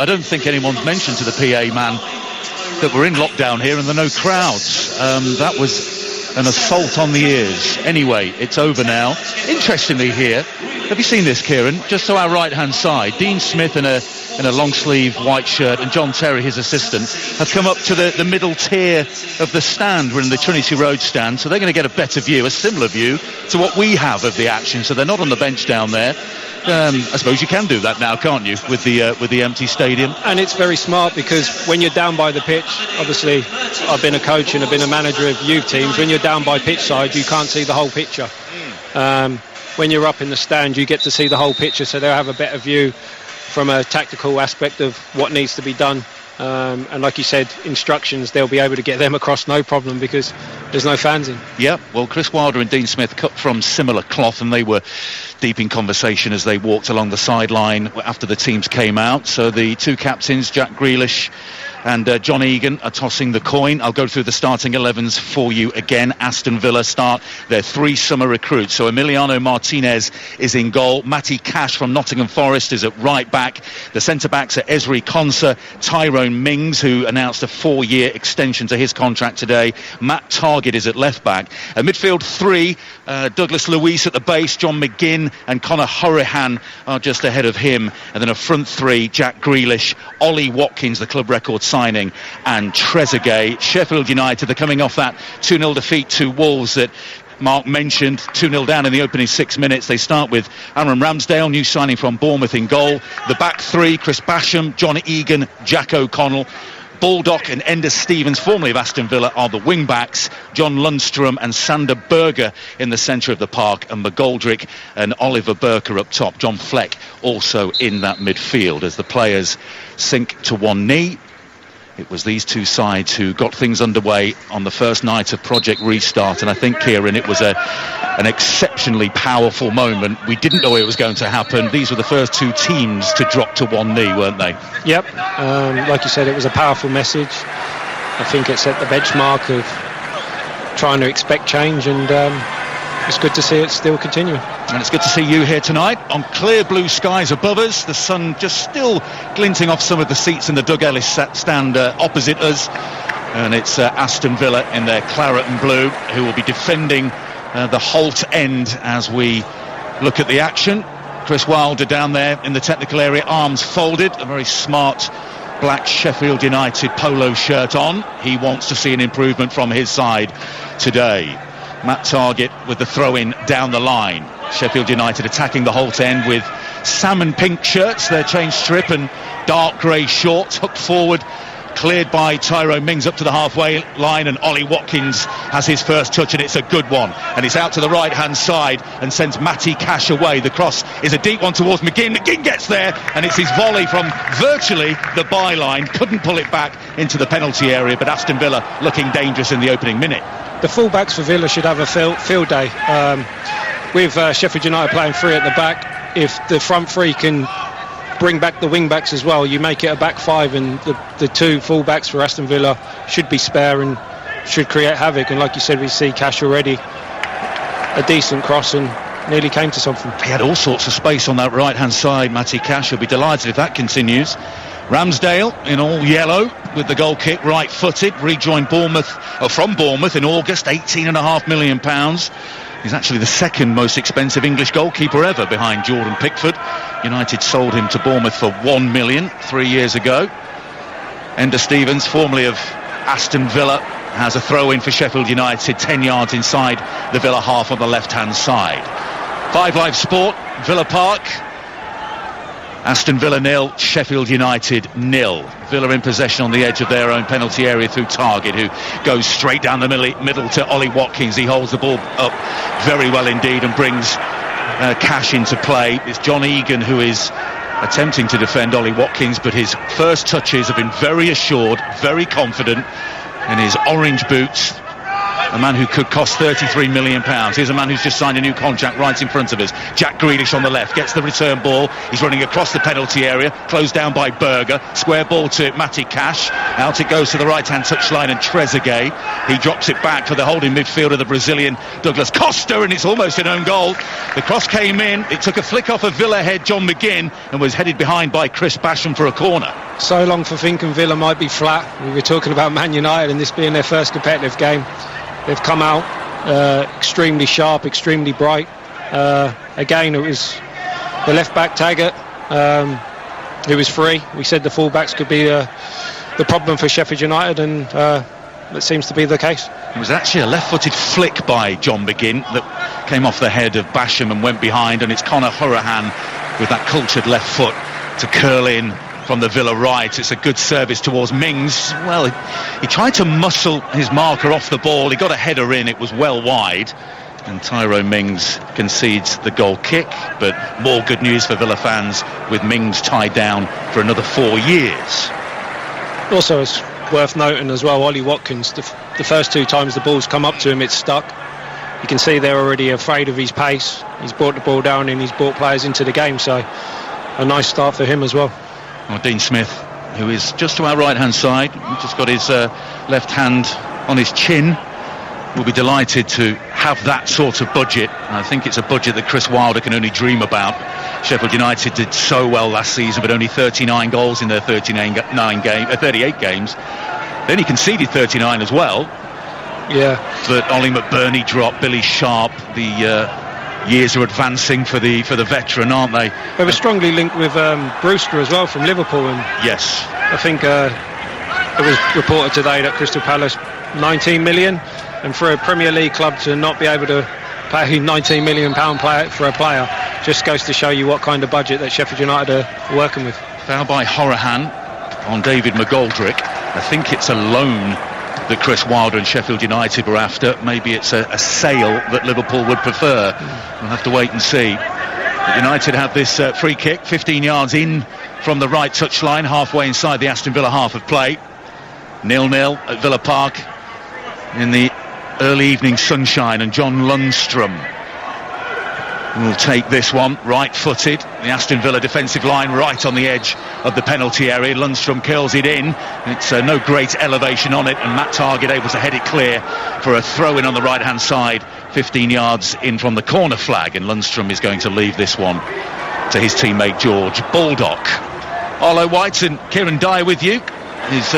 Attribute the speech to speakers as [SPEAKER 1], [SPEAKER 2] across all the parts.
[SPEAKER 1] I don't think anyone's mentioned to the PA man that we're in lockdown here and there are no crowds. That was an assault on the ears. Anyway, it's over now. Interestingly here, have you seen this, Kieran? Just to our right-hand side, Dean Smith in a long-sleeve white shirt and John Terry, his assistant, have come up to the middle tier of the stand. We're in the Trinity Road stand, so they're going to get a better view, a similar view to what we have of the action. So they're not on the bench down there. I suppose you can do that now, can't you, with the empty stadium? And
[SPEAKER 2] it's very smart, because when you're down by the pitch, obviously I've been a coach and I've been a manager of youth teams. When you're down by pitch side, you can't see the whole picture. When you're up in the stand, you get to see the whole picture, so they'll have a better view from a tactical aspect of what needs to be done. And like you said, instructions, they'll be able to get them across no problem, because there's no fans in.
[SPEAKER 1] Yeah, well, Chris Wilder and Dean Smith cut from similar cloth, and they were deep in conversation as they walked along the sideline after the teams came out. So the two captains, Jack Grealish and John Egan, are tossing the coin. I'll go through the starting 11s for you again. Aston Villa start their 3 summer recruits. So Emiliano Martinez is in goal. Matty Cash from Nottingham Forest is at right back. The centre-backs are Esri Konsa, Tyrone Mings, who announced a 4-year extension to his contract today. Matt Targett is at left back. A midfield 3, Douglas Luiz at the base, John McGinn and Conor Hourihan are just ahead of him. And then a front 3, Jack Grealish, Ollie Watkins, the club record signing, and Trezeguet. Sheffield United, they're coming off that 2-0 defeat to Wolves that Mark mentioned, 2-0 down in the opening 6 minutes. They start with Aaron Ramsdale, new signing from Bournemouth, in goal. The back 3, Chris Basham, John Egan, Jack O'Connell. Baldock and Ender Stevens, formerly of Aston Villa, are the wing-backs. John Lundstrom and Sander Berger in the centre of the park, and McGoldrick and Oliver Burke are up top. John Fleck also in that midfield as the players sink to one knee. It was these two sides who got things underway on the first night of Project Restart, and I think, Kieran, it was an exceptionally powerful moment. We didn't know it was going to happen. These were the first two teams to drop to one knee, weren't they?
[SPEAKER 2] Yep. Like you said, it was a powerful message. I think it set the benchmark of trying to expect change, and it's good to see it still continuing.
[SPEAKER 1] And it's good to see you here tonight on clear blue skies above us. The sun just still glinting off some of the seats in the Doug Ellis stand opposite us. And it's Aston Villa in their claret and blue who will be defending the Holt end as we look at the action. Chris Wilder down there in the technical area, arms folded, a very smart black Sheffield United polo shirt on. He wants to see an improvement from his side today. Matt Targett with the throw-in down the line. Sheffield United attacking the Holt end with salmon pink shirts, their change strip, and dark grey shorts, hooked forward, cleared by Tyrone Mings up to the halfway line, and Ollie Watkins has his first touch, and it's a good one, and it's out to the right hand side and sends Matty Cash away. The cross is a deep one towards McGinn. McGinn gets there, and it's his volley from virtually the byline. Couldn't pull it back into the penalty area, but Aston Villa looking dangerous in the opening minute.
[SPEAKER 2] The full-backs for Villa should have a field day. With Sheffield United playing 3 at the back, if the front 3 can bring back the wing-backs as well, you make it a back 5, and the 2 full-backs for Aston Villa should be spare and should create havoc. And like you said, we see Cash already, a decent cross, and nearly came to something.
[SPEAKER 1] He had all sorts of space on that right-hand side. Matty Cash will be delighted if that continues. Ramsdale in all yellow with the goal kick, right-footed, rejoined from Bournemouth in August, £18.5 million. He's actually the second most expensive English goalkeeper ever, behind Jordan Pickford. United sold him to Bournemouth for £1 million 3 years ago. Ender Stevens, formerly of Aston Villa, has a throw-in for Sheffield United, 10 yards inside the Villa half on the left-hand side. 5 Live Sport, Villa Park. Aston Villa 0, Sheffield United 0. Villa in possession on the edge of their own penalty area through Targett, who goes straight down the middle to Ollie Watkins. He holds the ball up very well indeed and brings Cash into play. It's John Egan who is attempting to defend Ollie Watkins, but his first touches have been very assured, very confident in his orange boots. a man who could cost £33 million. Here's a man who's just signed a new contract right in front of us. Jack Grealish on the left, gets the return ball. He's running across the penalty area, closed down by Berger. Square ball to Matty Cash. Out it goes to the right-hand touchline, and Trezeguet. He drops it back for the holding midfielder, the Brazilian Douglas Costa, and it's almost an own goal. The cross came in. It took a flick off of Villa head John McGinn and was headed behind by Chris Basham for a corner.
[SPEAKER 2] So long for thinking Villa might be flat. We were talking about Man United and this being their first competitive game. They've come out extremely sharp, extremely bright. Again, it was the left-back Taggart who was free. We said the full-backs could be the problem for Sheffield United, and that seems to be the case.
[SPEAKER 1] It was actually a left-footed flick by John McGinn that came off the head of Basham and went behind, and it's Conor Hourihane with that cultured left foot to curl in from the Villa right. It's a good service towards Mings. Well, he tried to muscle his marker off the ball. He got a header in. It was well wide. And Tyrone Mings concedes the goal kick. But more good news for Villa fans with Mings tied down for another 4 years.
[SPEAKER 2] Also, it's worth noting as well, Ollie Watkins, the first 2 times the ball's come up to him, it's stuck. You can see they're already afraid of his pace. He's brought the ball down and he's brought players into the game. So a nice start for him as well.
[SPEAKER 1] Well, Dean Smith, who is just to our right-hand side, just got his left hand on his chin, will be delighted to have that sort of budget. I think it's a budget that Chris Wilder can only dream about. Sheffield United did so well last season, but only 39 goals in their 38 games. Then he conceded 39 as well.
[SPEAKER 2] Yeah.
[SPEAKER 1] But Ollie McBurney dropped, Billy Sharp, the years are advancing for the veteran, aren't they?
[SPEAKER 2] They were strongly linked with Brewster as well from Liverpool, and
[SPEAKER 1] yes,
[SPEAKER 2] I think it was reported today that Crystal Palace 19 million, and for a Premier League club to not be able to pay £19 million for a player just goes to show you what kind of budget that Sheffield United are working with.
[SPEAKER 1] Foul by Hourihane on David McGoldrick. I think it's a loan that Chris Wilder and Sheffield United were after. Maybe it's a sale that Liverpool would prefer. We'll have to wait and see. But United have this free kick 15 yards in from the right touchline, halfway inside the Aston Villa half of play. 0-0 at Villa Park in the early evening sunshine, and John Lundstrom will take this one, right-footed. The Aston Villa defensive line right on the edge of the penalty area. Lundstrom curls it in. It's no great elevation on it, and Matt Targett able to head it clear for a throw-in on the right-hand side, 15 yards in from the corner flag, and Lundstrom is going to leave this one to his teammate George Baldock. Arlo White and Kieran Dyer with you. His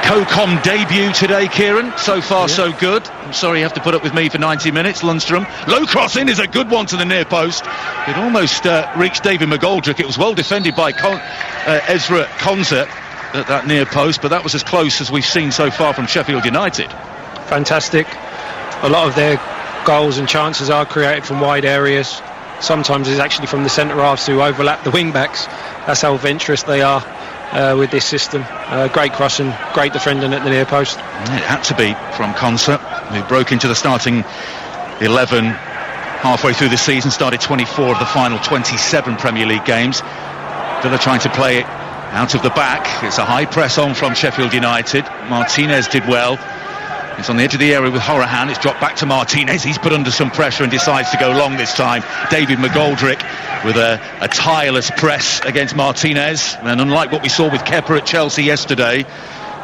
[SPEAKER 1] Co-Com debut today, Kieran. So far, so good. I'm sorry you have to put up with me for 90 minutes. Lundstrom. Low cross in is a good one to the near post. It almost reached David McGoldrick. It was well defended by Ezra Konsa at that near post, but that was as close as we've seen so far from Sheffield United.
[SPEAKER 2] Fantastic. A lot of their goals and chances are created from wide areas. Sometimes it's actually from the centre-halves who overlap the wing-backs. That's how adventurous they are. With this system. Great crossing, great defending at the near post.
[SPEAKER 1] It had to be from Konsa, who broke into the starting 11 halfway through the season, started 24 of the final 27 Premier League games. Villa trying to play it out of the back. It's a high press on from Sheffield United. Martinez did well. It's on the edge of the area with Hourihane. It's dropped back to Martinez. He's put under some pressure and decides to go long this time. David McGoldrick with a tireless press against Martinez. And unlike what we saw with Kepa at Chelsea yesterday,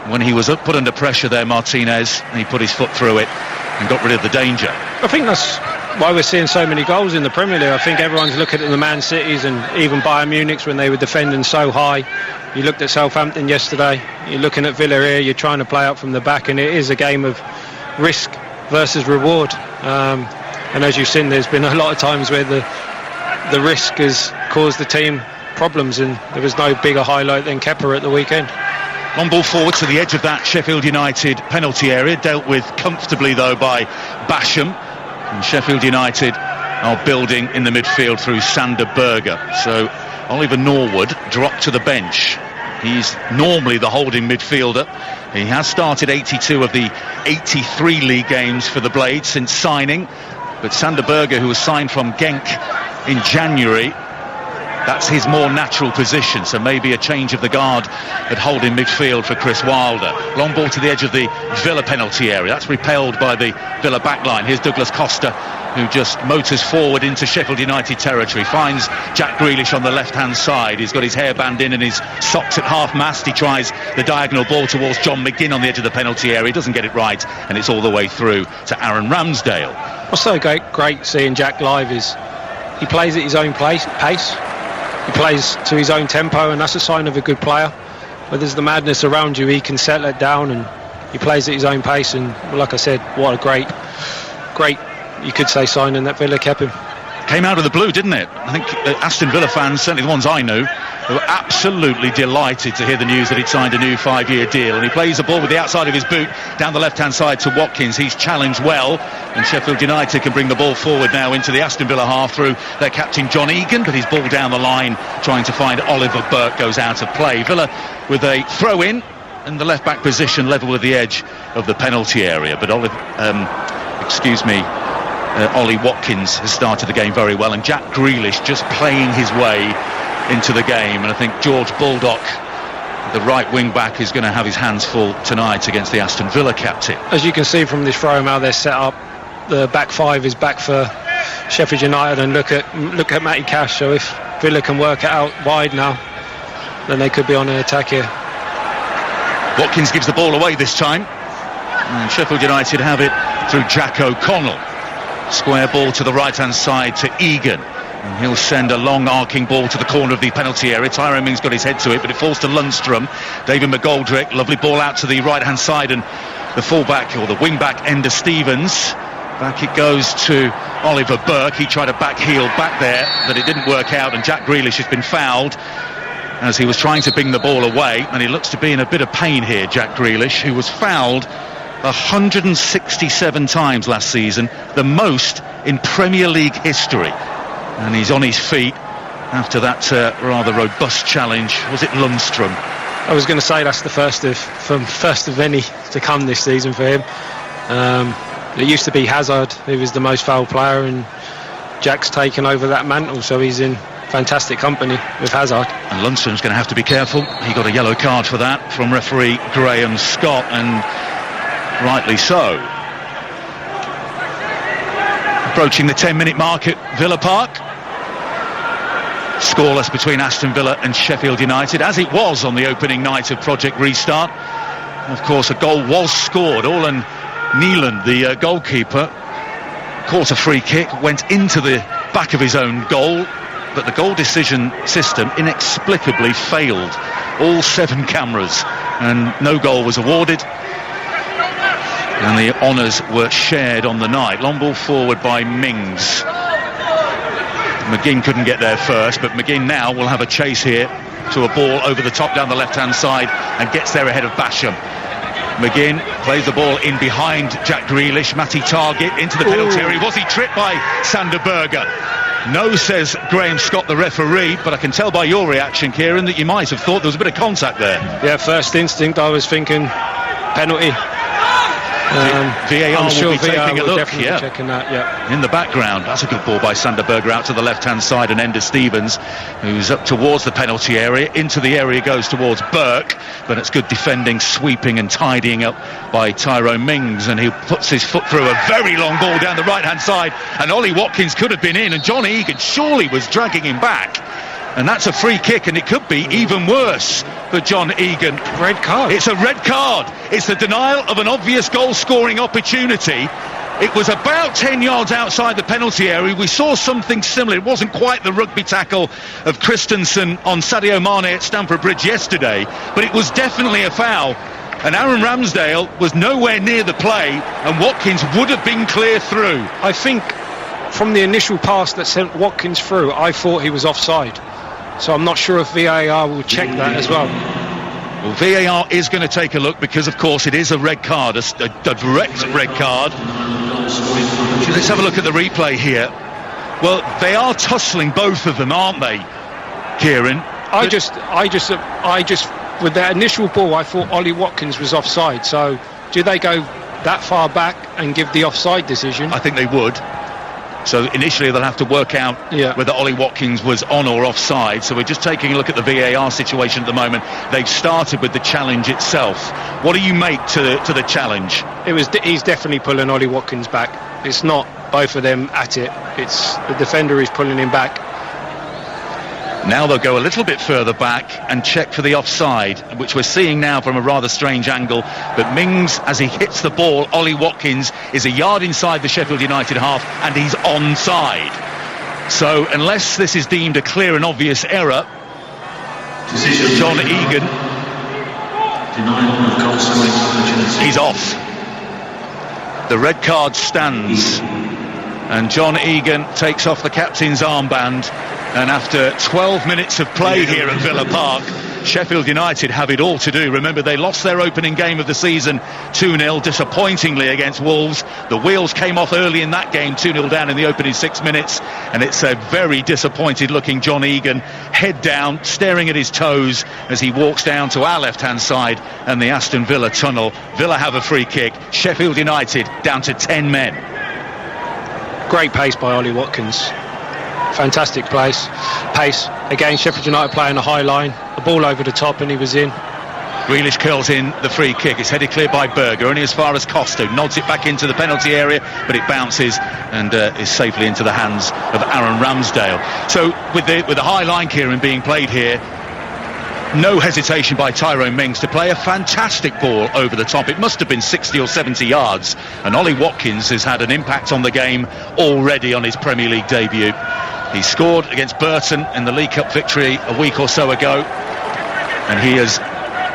[SPEAKER 1] when he was put under pressure there, Martinez, he put his foot through it and got rid of the danger.
[SPEAKER 2] I think that's why we're seeing so many goals in the Premier League. I think everyone's looking at the Man Cities and even Bayern Munich's when they were defending so high. You looked at Southampton yesterday, you're looking at Villa here, you're trying to play out from the back, and it is a game of risk versus reward. And as you've seen, there's been a lot of times where the risk has caused the team problems, and there was no bigger highlight than Kepa at the weekend.
[SPEAKER 1] Long ball forward to the edge of that Sheffield United penalty area, dealt with comfortably though by Basham. And Sheffield United are building in the midfield through Sander Berger. So Oliver Norwood dropped to the bench. He's normally the holding midfielder. He has started 82 of the 83 league games for the Blades since signing. But Sander Berger, who was signed from Genk in January, That's his more natural position, so maybe a change of the guard at holding midfield for Chris Wilder. Long ball to the edge of the Villa penalty area. That's repelled by the Villa backline. Here's Douglas Costa, who just motors forward into Sheffield United territory, finds Jack Grealish on the left-hand side. He's got his hairband in and his socks at half-mast. He tries the diagonal ball towards John McGinn on the edge of the penalty area. He doesn't get it right, and it's all the way through to Aaron Ramsdale.
[SPEAKER 2] What's so great seeing Jack live is he plays at his own pace. He plays to his own tempo, and that's a sign of a good player. Where there's the madness around you, he can settle it down, and he plays at his own pace. And like I said, what a great, you could say, signing that Villa kept him.
[SPEAKER 1] Came out of the blue, didn't it? I think Aston Villa fans, certainly the ones I knew, were absolutely delighted to hear the news that he'd signed a new 5-year deal. And he plays the ball with the outside of his boot down the left-hand side to Watkins. He's challenged well, and Sheffield United can bring the ball forward now into the Aston Villa half through their captain John Egan, but his ball down the line trying to find Oliver Burke goes out of play. Villa with a throw-in and the left-back position level with the edge of the penalty area, but Ollie Watkins has started the game very well, and Jack Grealish just playing his way into the game. And I think George Baldock, the right wing back, is going to have his hands full tonight against the Aston Villa captain.
[SPEAKER 2] As you can see from this throw, how they're set up, the back five is back for Sheffield United, and look at Matty Cash. So if Villa can work it out wide now, then they could be on an attack here.
[SPEAKER 1] Watkins gives the ball away this time, and Sheffield United have it through Jack O'Connell. Square ball to the right-hand side to Egan. And he'll send a long arcing ball to the corner of the penalty area. Tyrone Mings got his head to it, but it falls to Lundstrom. David McGoldrick, lovely ball out to the right-hand side, and the full-back, or the wing-back, Enda Stevens. Back it goes to Oliver Burke. He tried a back heel back there, but it didn't work out, and Jack Grealish has been fouled as he was trying to bring the ball away, and he looks to be in a bit of pain here, Jack Grealish, who was fouled 167 times last season, the most in Premier League history. And he's on his feet after that rather robust challenge. Was it Lundstrom?
[SPEAKER 2] I was going to say that's the first of many to come this season for him. It used to be Hazard who was the most foul player, and Jack's taken over that mantle, so he's in fantastic company with Hazard.
[SPEAKER 1] And Lundstrom's going to have to be careful. He got a yellow card for that from referee Graham Scott, and rightly so. Approaching the 10-minute mark at Villa Park. Scoreless between Aston Villa and Sheffield United, as it was on the opening night of Project Restart. Of course, a goal was scored. Orlan Neeland, the goalkeeper, caught a free kick, went into the back of his own goal, but the goal decision system inexplicably failed all 7 cameras, and no goal was awarded. And the honours were shared on the night. Long ball forward by Mings. McGinn couldn't get there first, but McGinn now will have a chase here to a ball over the top down the left-hand side and gets there ahead of Basham. McGinn plays the ball in behind Jack Grealish. Matty Targett into the penalty area. Was he tripped by Sander Berger? No, says Graham Scott, the referee, but I can tell by your reaction, Kieran, that you might have thought there was a bit of contact there.
[SPEAKER 2] Yeah, first instinct I was thinking penalty.
[SPEAKER 1] VAR will be taking a look,
[SPEAKER 2] checking that, yeah.
[SPEAKER 1] In the background. That's a good ball by Sander Berger out to the left-hand side, and Enda Stevens, who's up towards the penalty area. Into the area goes towards Burke, but it's good defending, sweeping and tidying up by Tyrone Mings, and he puts his foot through a very long ball down the right-hand side, and Ollie Watkins could have been in, and John Egan surely was dragging him back. And that's a free kick, and it could be even worse for John Egan.
[SPEAKER 2] Red card.
[SPEAKER 1] It's a red card. It's the denial of an obvious goal-scoring opportunity. It was about 10 yards outside the penalty area. We saw something similar. It wasn't quite the rugby tackle of Christensen on Sadio Mane at Stamford Bridge yesterday, but it was definitely a foul. And Aaron Ramsdale was nowhere near the play, and Watkins would have been clear through.
[SPEAKER 2] I think from the initial pass that sent Watkins through, I thought he was offside. So I'm not sure if VAR will check that as well.
[SPEAKER 1] Well, VAR is going to take a look because, of course, it is a red card, a direct red card. Let's have a look at the replay here. Well, they are tussling, both of them, aren't they, Kieran?
[SPEAKER 2] I just, with that initial ball, I thought Ollie Watkins was offside. So do they go that far back and give the offside decision?
[SPEAKER 1] I think they would. So initially they'll have to work out whether Ollie Watkins was on or offside. So we're just taking a look at the VAR situation at the moment. They've started with the challenge itself. What do you make to the challenge?
[SPEAKER 2] He's definitely pulling Ollie Watkins back. It's not both of them at it. It's the defender is pulling him back.
[SPEAKER 1] Now they'll go a little bit further back and check for the offside, which we're seeing now from a rather strange angle. But Mings, as he hits the ball, Ollie Watkins is a yard inside the Sheffield United half, and he's onside. So unless this is deemed a clear and obvious error, John Egan, he's off. The red card stands, and John Egan takes off the captain's armband. And after 12 minutes of play here at Villa Park, Sheffield United have it all to do. Remember, they lost their opening game of the season 2-0, disappointingly, against Wolves. The wheels came off early in that game, 2-0 down in the opening 6 minutes. And it's a very disappointed-looking John Egan, head down, staring at his toes as he walks down to our left-hand side and the Aston Villa tunnel. Villa have a free kick. Sheffield United down to 10 men.
[SPEAKER 2] Great pace by Ollie Watkins. Fantastic pace. Again, Sheffield United playing a high line, the ball over the top, and he was in.
[SPEAKER 1] Grealish curls in the free kick. It's headed clear by Berger, only as far as Costa, nods it back into the penalty area, but it bounces and is safely into the hands of Aaron Ramsdale. So with the high line, Kieran, being played here, no hesitation by Tyrone Mings to play a fantastic ball over the top. It must have been 60 or 70 yards, and Ollie Watkins has had an impact on the game already on his Premier League debut. He scored against Burton in the League Cup victory a week or so ago, and he has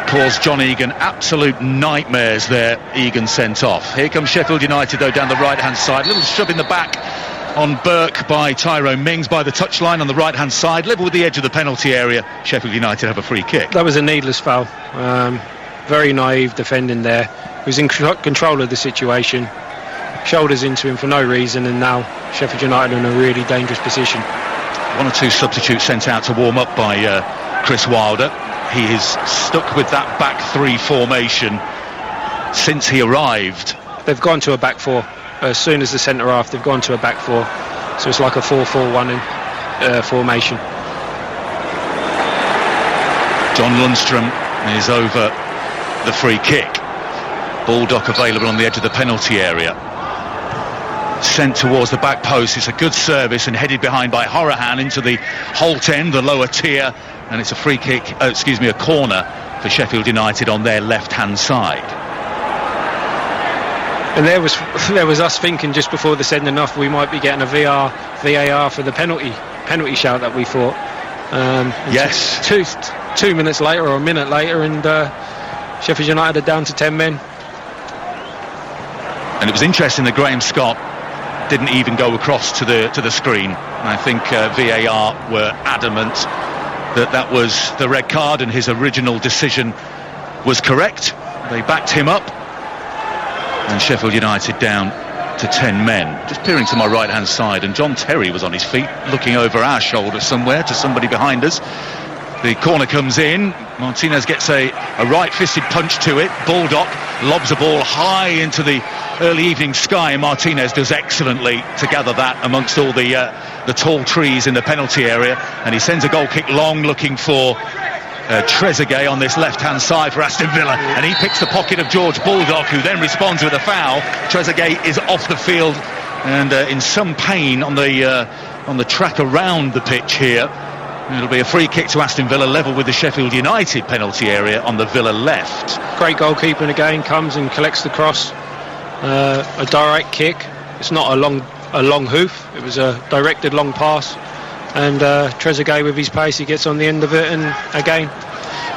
[SPEAKER 1] caused John Egan absolute nightmares there. Egan sent off. Here comes Sheffield United, though, down the right-hand side. A little shove in the back on Burke by Tyrone Mings by the touchline on the right-hand side, level with the edge of the penalty area. Sheffield United have a free kick.
[SPEAKER 2] That was a needless foul. Very naive defending there. He was in control of the situation. Shoulders into him for no reason, and now Sheffield United are in a really dangerous position.
[SPEAKER 1] One or two substitutes sent out to warm up by Chris Wilder. He is stuck with that back three formation since he arrived.
[SPEAKER 2] They've gone to a back four. As soon as the centre half, they've gone to a back four. So it's like a 4-4-1 formation.
[SPEAKER 1] John Lundstrom is over the free kick. Baldock available on the edge of the penalty area. Sent towards the back post. It's a good service and headed behind by Horahan into the Holt end, the lower tier, and it's a free kick, a corner for Sheffield United on their left-hand side.
[SPEAKER 2] And there was us thinking just before the sending off we might be getting a VAR for the penalty shout that we thought.
[SPEAKER 1] Yes.
[SPEAKER 2] 2 minutes later or a minute later, and Sheffield United are down to 10 men.
[SPEAKER 1] And it was interesting that Graham Scott didn't even go across to the screen. And I think VAR were adamant that was the red card and his original decision was correct. They backed him up, and Sheffield United down to 10 men. Just peering to my right hand side, and John Terry was on his feet looking over our shoulder somewhere to somebody behind us. The corner comes in. Martinez gets a right-fisted punch to it. Baldock lobs a ball high into the early evening sky, and Martinez does excellently to gather that amongst all the tall trees in the penalty area, and he sends a goal kick long, looking for Trezeguet on this left-hand side for Aston Villa, and he picks the pocket of George Baldock, who then responds with a foul. Trezeguet is off the field and in some pain on the track around the pitch here. It'll be a free kick to Aston Villa, level with the Sheffield United penalty area on the Villa left.
[SPEAKER 2] Great goalkeeping again, comes and collects the cross. A direct kick. It's not a long hoof. It was a directed long pass. And Trezeguet with his pace, he gets on the end of it, and again,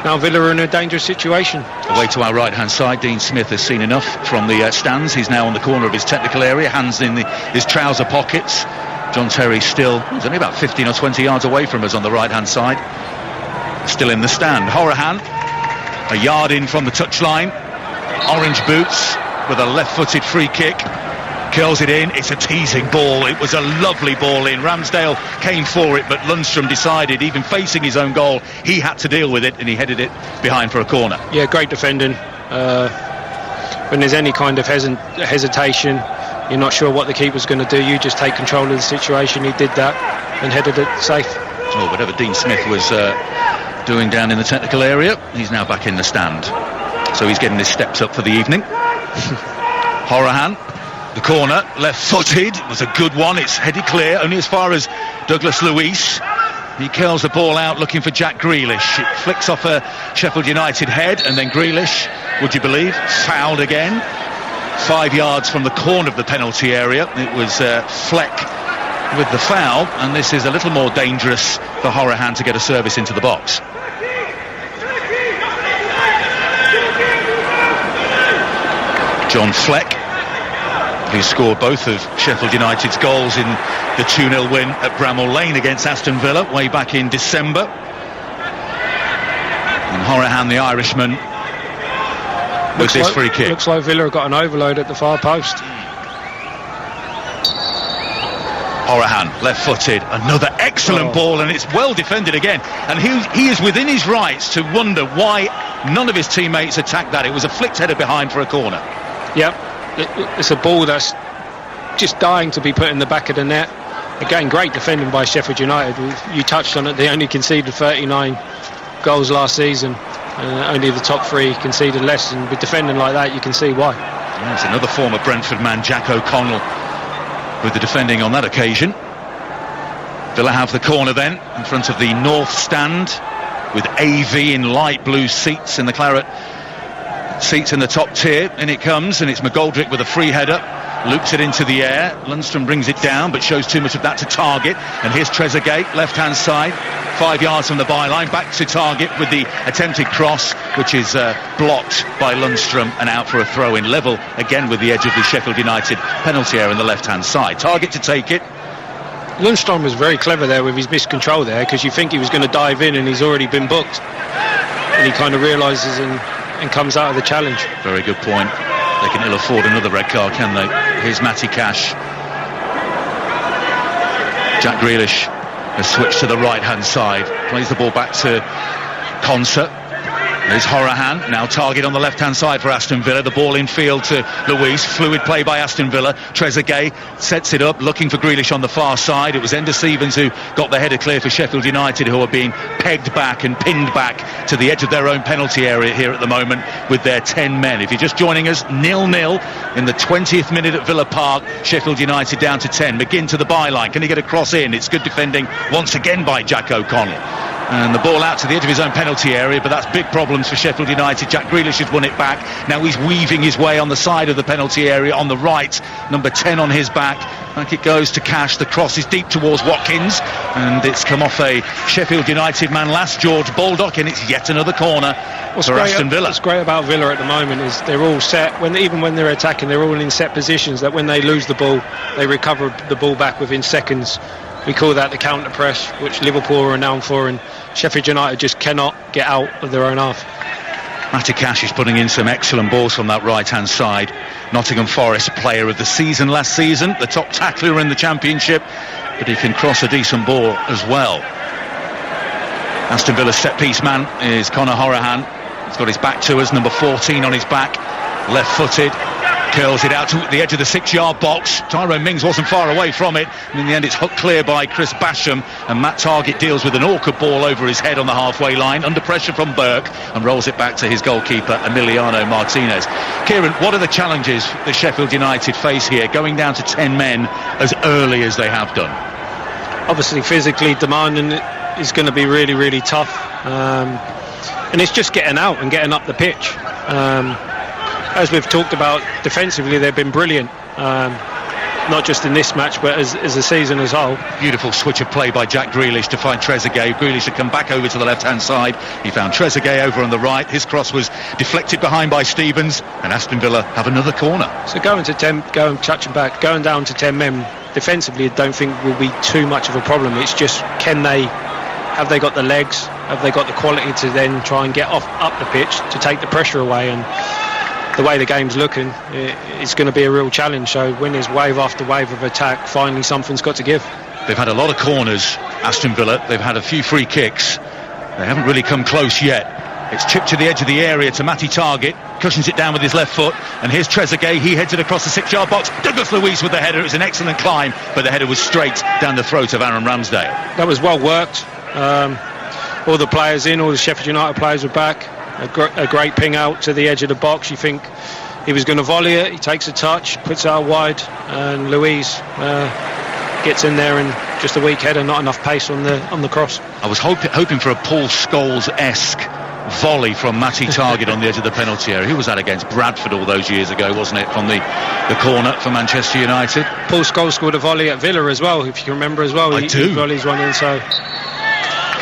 [SPEAKER 2] now Villa are in a dangerous situation.
[SPEAKER 1] Away to our right hand side, Dean Smith has seen enough from the stands. He's now on the corner of his technical area, hands in his trouser pockets. John Terry still, he's only about 15 or 20 yards away from us on the right hand side, still in the stand. Horahan, a yard in from the touchline, orange boots with a left footed free kick, curls it in. It's a teasing ball. It was a lovely ball in. Ramsdale came for it, but Lundstrom decided, even facing his own goal, he had to deal with it, and he headed it behind for a corner.
[SPEAKER 2] Yeah, great defending. When there's any kind of hesitation, you're not sure what the keeper's going to do. You just take control of the situation. He did that and headed it safe.
[SPEAKER 1] Oh, whatever Dean Smith was doing down in the technical area, he's now back in the stand. So he's getting his steps up for the evening. Horahan, the corner, left-footed. It was a good one. It's headed clear, only as far as Douglas Luiz. He curls the ball out looking for Jack Grealish. It flicks off a Sheffield United head, and then Grealish, would you believe, fouled again. 5 yards from the corner of the penalty area. It was Fleck with the foul, and this is a little more dangerous for Horahan to get a service into the box. John Fleck, who scored both of Sheffield United's goals in the 2-0 win at Bramall Lane against Aston Villa way back in December. And Horahan, the Irishman, with this free kick.
[SPEAKER 2] Looks like Villa have got an overload at the far post.
[SPEAKER 1] Horahan, left-footed, another excellent ball, and it's well defended again. And he is within his rights to wonder why none of his teammates attacked that. It was a flicked header behind for a corner.
[SPEAKER 2] Yep, it's a ball that's just dying to be put in the back of the net. Again, great defending by Sheffield United. You touched on it, they only conceded 39 goals last season. Only the top three conceded less, and with defending like that you can see why.
[SPEAKER 1] There's another former Brentford man, Jack O'Connell, with the defending on that occasion. Villa have the corner then in front of the north stand with AV in light blue seats in the claret seats in the top tier. In it comes, and it's McGoldrick with a free header, loops it into the air. Lundstram brings it down but shows too much of that to Targett, and here's Trezeguet, left hand side, 5 yards from the byline, back to Targett with the attempted cross, which is blocked by Lundstram and out for a throw in, level again with the edge of the Sheffield United penalty area on the left hand side. Targett to take it.
[SPEAKER 2] Lundstram was very clever there with his missed control there, because you think he was going to dive in and he's already been booked, and he kind of realises and comes out of the challenge. Very good point. They can ill afford another red card, can they? Here's Matty Cash. Jack Grealish has switched to the right hand side, plays the ball back to Konsa. There's Horahan, now Targett on the left hand side for Aston Villa. The ball in field to Luiz, fluid play by Aston Villa. Trezeguet sets it up, looking for Grealish on the far side. It was Ender Stevens who got the header clear for Sheffield United, who are being pegged back and pinned back to the edge of their own penalty area here at the moment with their 10 men. If you're just joining us, 0-0 in the 20th minute at Villa Park. Sheffield United down to 10. McGinn to the byline. Can he get a cross in? It's good defending once again by Jack O'Connell. And the ball out to the edge of his own penalty area, but that's big problems for Sheffield United. Jack Grealish has won it back. Now he's weaving his way on the side of the penalty area on the right. Number 10 on his back. Back it goes to Cash. The cross is deep towards Watkins, and it's come off a Sheffield United man last, George Baldock, and it's yet another corner for Aston Villa. What's great about Villa at the moment is they're all set. Even when they're attacking, they're all in set positions, that when they lose the ball, they recover the ball back within seconds. We call that the counter press, which Liverpool are renowned for, and Sheffield United just cannot get out of their own half. Matty Cash is putting in some excellent balls from that right hand side. Nottingham Forest player of the season last season, the top tackler in the Championship, but he can cross a decent ball as well. Aston Villa's set piece man is Conor Horahan. He's got his back to us, number 14 on his back, left footed. Curls it out to the edge of the 6-yard box. Tyrone Mings wasn't far away from it, and in the end it's hooked clear by Chris Basham, and Matt Targett deals with an awkward ball over his head on the halfway line, under pressure from Burke, and rolls it back to his goalkeeper Emiliano Martinez. Kieran, what are the challenges that Sheffield United face here, going down to 10 men as early as they have done? Obviously physically demanding is going to be really, really tough, and it's just getting out and getting up the pitch. As we've talked about, defensively they've been brilliant, not just in this match but as a season as a whole. Beautiful switch of play by Jack Grealish to find Trezeguet. Grealish had come back over to the left hand side. He found Trezeguet over on the right. His cross was deflected behind by Stevens, and Aston Villa have another corner. So going touching back, going down to 10 men defensively, I don't think will be too much of a problem. It's just, have they got the legs, have they got the quality to then try and get up the pitch to take the pressure away? And the way the game's looking, it's going to be a real challenge. So when there's wave after wave of attack, finally something's got to give. They've had a lot of corners, Aston Villa. They've had a few free kicks. They haven't really come close yet.
[SPEAKER 1] It's chipped to the edge of the area to Matty Targett, cushions it down with his left foot, and here's Trezeguet. He heads it across the 6-yard box. Douglas Luiz with the header. It was an excellent climb, but the header was straight down the throat of Aaron Ramsdale.
[SPEAKER 2] That was well worked. All the players in, all the Sheffield United players were back. A great ping out to the edge of the box. You think he was going to volley it. He takes a touch, puts it out wide, and Luiz gets in there, and just a weak header, not enough pace on the cross.
[SPEAKER 1] I was hoping for a Paul Scholes-esque volley from Matty Targett on the edge of the penalty area. Who was that against? Bradford all those years ago, wasn't it? From the corner for Manchester United.
[SPEAKER 2] Paul Scholes scored a volley at Villa as well, if you can remember as well.
[SPEAKER 1] I do.
[SPEAKER 2] He volleys one in, so...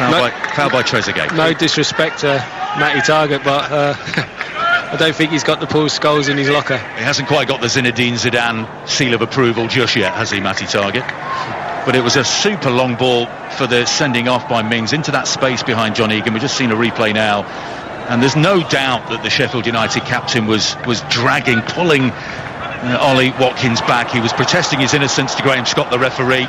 [SPEAKER 1] Foul by Trezeguet.
[SPEAKER 2] No disrespect to Matty Targett, but I don't think he's got the Paul Scholes in his locker.
[SPEAKER 1] He hasn't quite got the Zinedine Zidane seal of approval just yet, has he, Matty Targett? But it was a super long ball for the sending off by Mings into that space behind John Egan. We've just seen a replay now, and there's no doubt that the Sheffield United captain was dragging, pulling Ollie Watkins back. He was protesting his innocence to Graham Scott, the referee.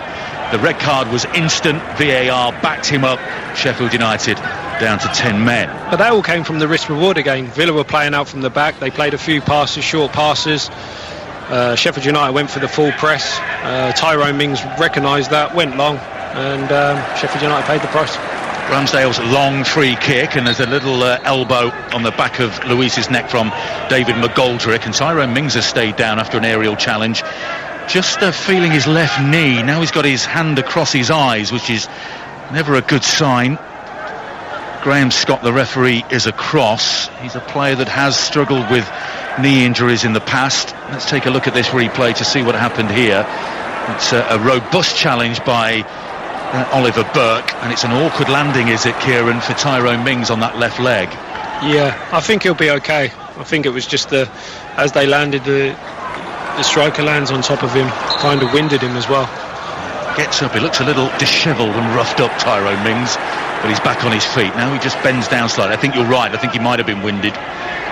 [SPEAKER 1] The red card was instant. VAR backed him up. Sheffield United down to 10 men.
[SPEAKER 2] But that all came from the risk reward again. Villa were playing out from the back. They played a few passes, short passes. Sheffield United went for the full press. Tyrone Mings recognised that, went long, and Sheffield United paid the price.
[SPEAKER 1] Ramsdale's long free kick, and there's a little elbow on the back of Luiz's neck from David McGoldrick, and Tyrone Mings has stayed down after an aerial challenge. Just feeling his left knee. Now he's got his hand across his eyes, which is never a good sign. Graham Scott, the referee, is across. He's a player that has struggled with knee injuries in the past. Let's take a look at this replay to see what happened here. It's a robust challenge by Oliver Burke, and it's an awkward landing, is it, Kieran, for Tyrone Mings on that left leg?
[SPEAKER 2] Yeah, I think he'll be okay. I think it was just as they landed, the striker lands on top of him, kind of winded him as well.
[SPEAKER 1] Gets up, he looks a little dishevelled and roughed up, Tyrone Mings, but he's back on his feet. Now he just bends down slightly. I think you're right, I think he might have been winded.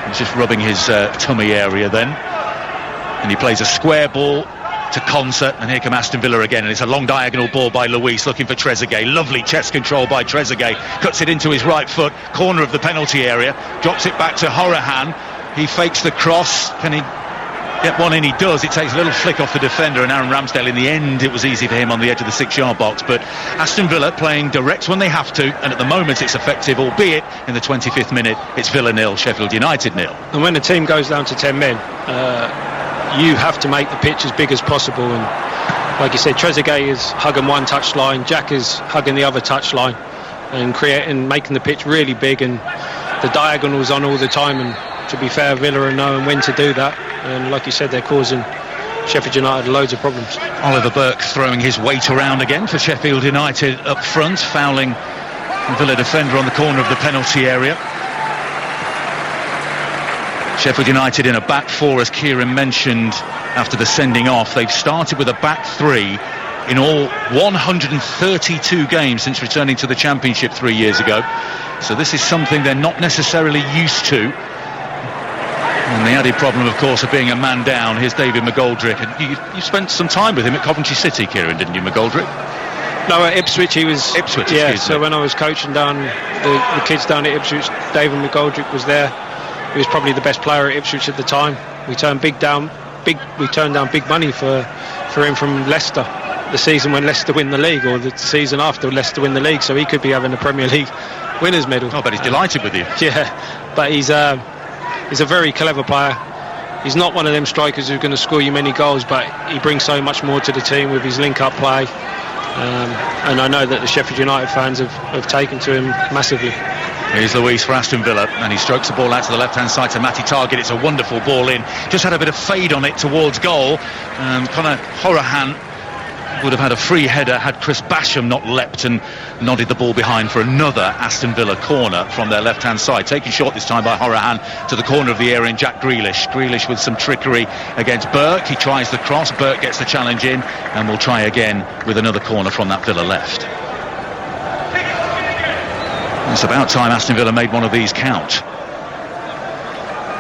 [SPEAKER 1] He's just rubbing his tummy area then. And he plays a square ball to Concert, and here come Aston Villa again, and it's a long diagonal ball by Luiz looking for Trezeguet. Lovely chest control by Trezeguet, cuts it into his right foot, corner of the penalty area, drops it back to Horahan. He fakes the cross. Can he get one in? He does. It takes a little flick off the defender, and Aaron Ramsdale, in the end it was easy for him on the edge of the 6-yard box. But Aston Villa playing direct when they have to, and at the moment it's effective, albeit in the 25th minute it's Villa 0, Sheffield United 0.
[SPEAKER 2] And when the team goes down to 10 men, you have to make the pitch as big as possible, and like you said, Trezeguet is hugging one touchline, Jack is hugging the other touchline, and making the pitch really big, and the diagonals on all the time. And to be fair, Villa are knowing when to do that, and like you said, they're causing Sheffield United loads of problems.
[SPEAKER 1] Oliver Burke throwing his weight around again for Sheffield United up front, fouling the Villa defender on the corner of the penalty area. Sheffield United in a back four, as Kieran mentioned after the sending off. They've started with a back three in all 132 games since returning to the Championship 3 years ago. So this is something they're not necessarily used to. And the added problem, of course, of being a man down. Here's David McGoldrick. And you spent some time with him at Coventry City, Kieran, didn't you, McGoldrick?
[SPEAKER 2] No, at Ipswich he was...
[SPEAKER 1] Ipswich,
[SPEAKER 2] yeah, so when I was coaching down the kids down at Ipswich, David McGoldrick was there. He was probably the best player at Ipswich at the time. We turned down big money for him from Leicester, the season when Leicester win the league, or the season after Leicester win the league, so he could be having a Premier League winners medal.
[SPEAKER 1] Oh, but he's delighted with you.
[SPEAKER 2] Yeah, but he's a very clever player. He's not one of them strikers who's going to score you many goals, but he brings so much more to the team with his link-up play. And I know that the Sheffield United fans have taken to him massively.
[SPEAKER 1] Here's Luiz for Aston Villa, and he strokes the ball out to the left-hand side to Matty Targett. It's a wonderful ball in. Just had a bit of fade on it towards goal. Conor Horahan would have had a free header had Chris Basham not leapt and nodded the ball behind for another Aston Villa corner from their left-hand side. Taken short this time by Horahan to the corner of the area, and Jack Grealish. Grealish with some trickery against Burke. He tries the cross. Burke gets the challenge in, and will try again with another corner from that Villa left. It's about time Aston Villa made one of these count.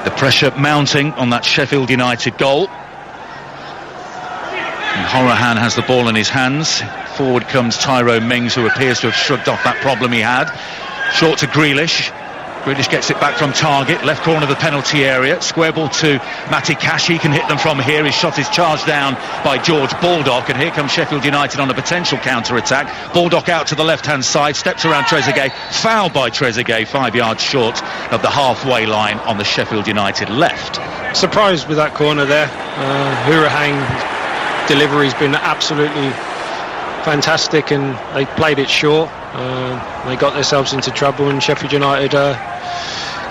[SPEAKER 1] The pressure mounting on that Sheffield United goal. And Horahan has the ball in his hands. Forward comes Tyrone Mings, who appears to have shrugged off that problem he had. Short to Grealish. Grealish gets it back from Target, left corner of the penalty area. Square ball to Matty Cash. He can hit them from here. His shot is charged down by George Baldock, and here comes Sheffield United on a potential counter-attack. Baldock out to the left-hand side, steps around Trezeguet, fouled by Trezeguet, 5 yards short of the halfway line on the Sheffield United left.
[SPEAKER 2] Surprised with that corner there. Hourihane delivery's been absolutely fantastic, and they played it short. They got themselves into trouble, and Sheffield United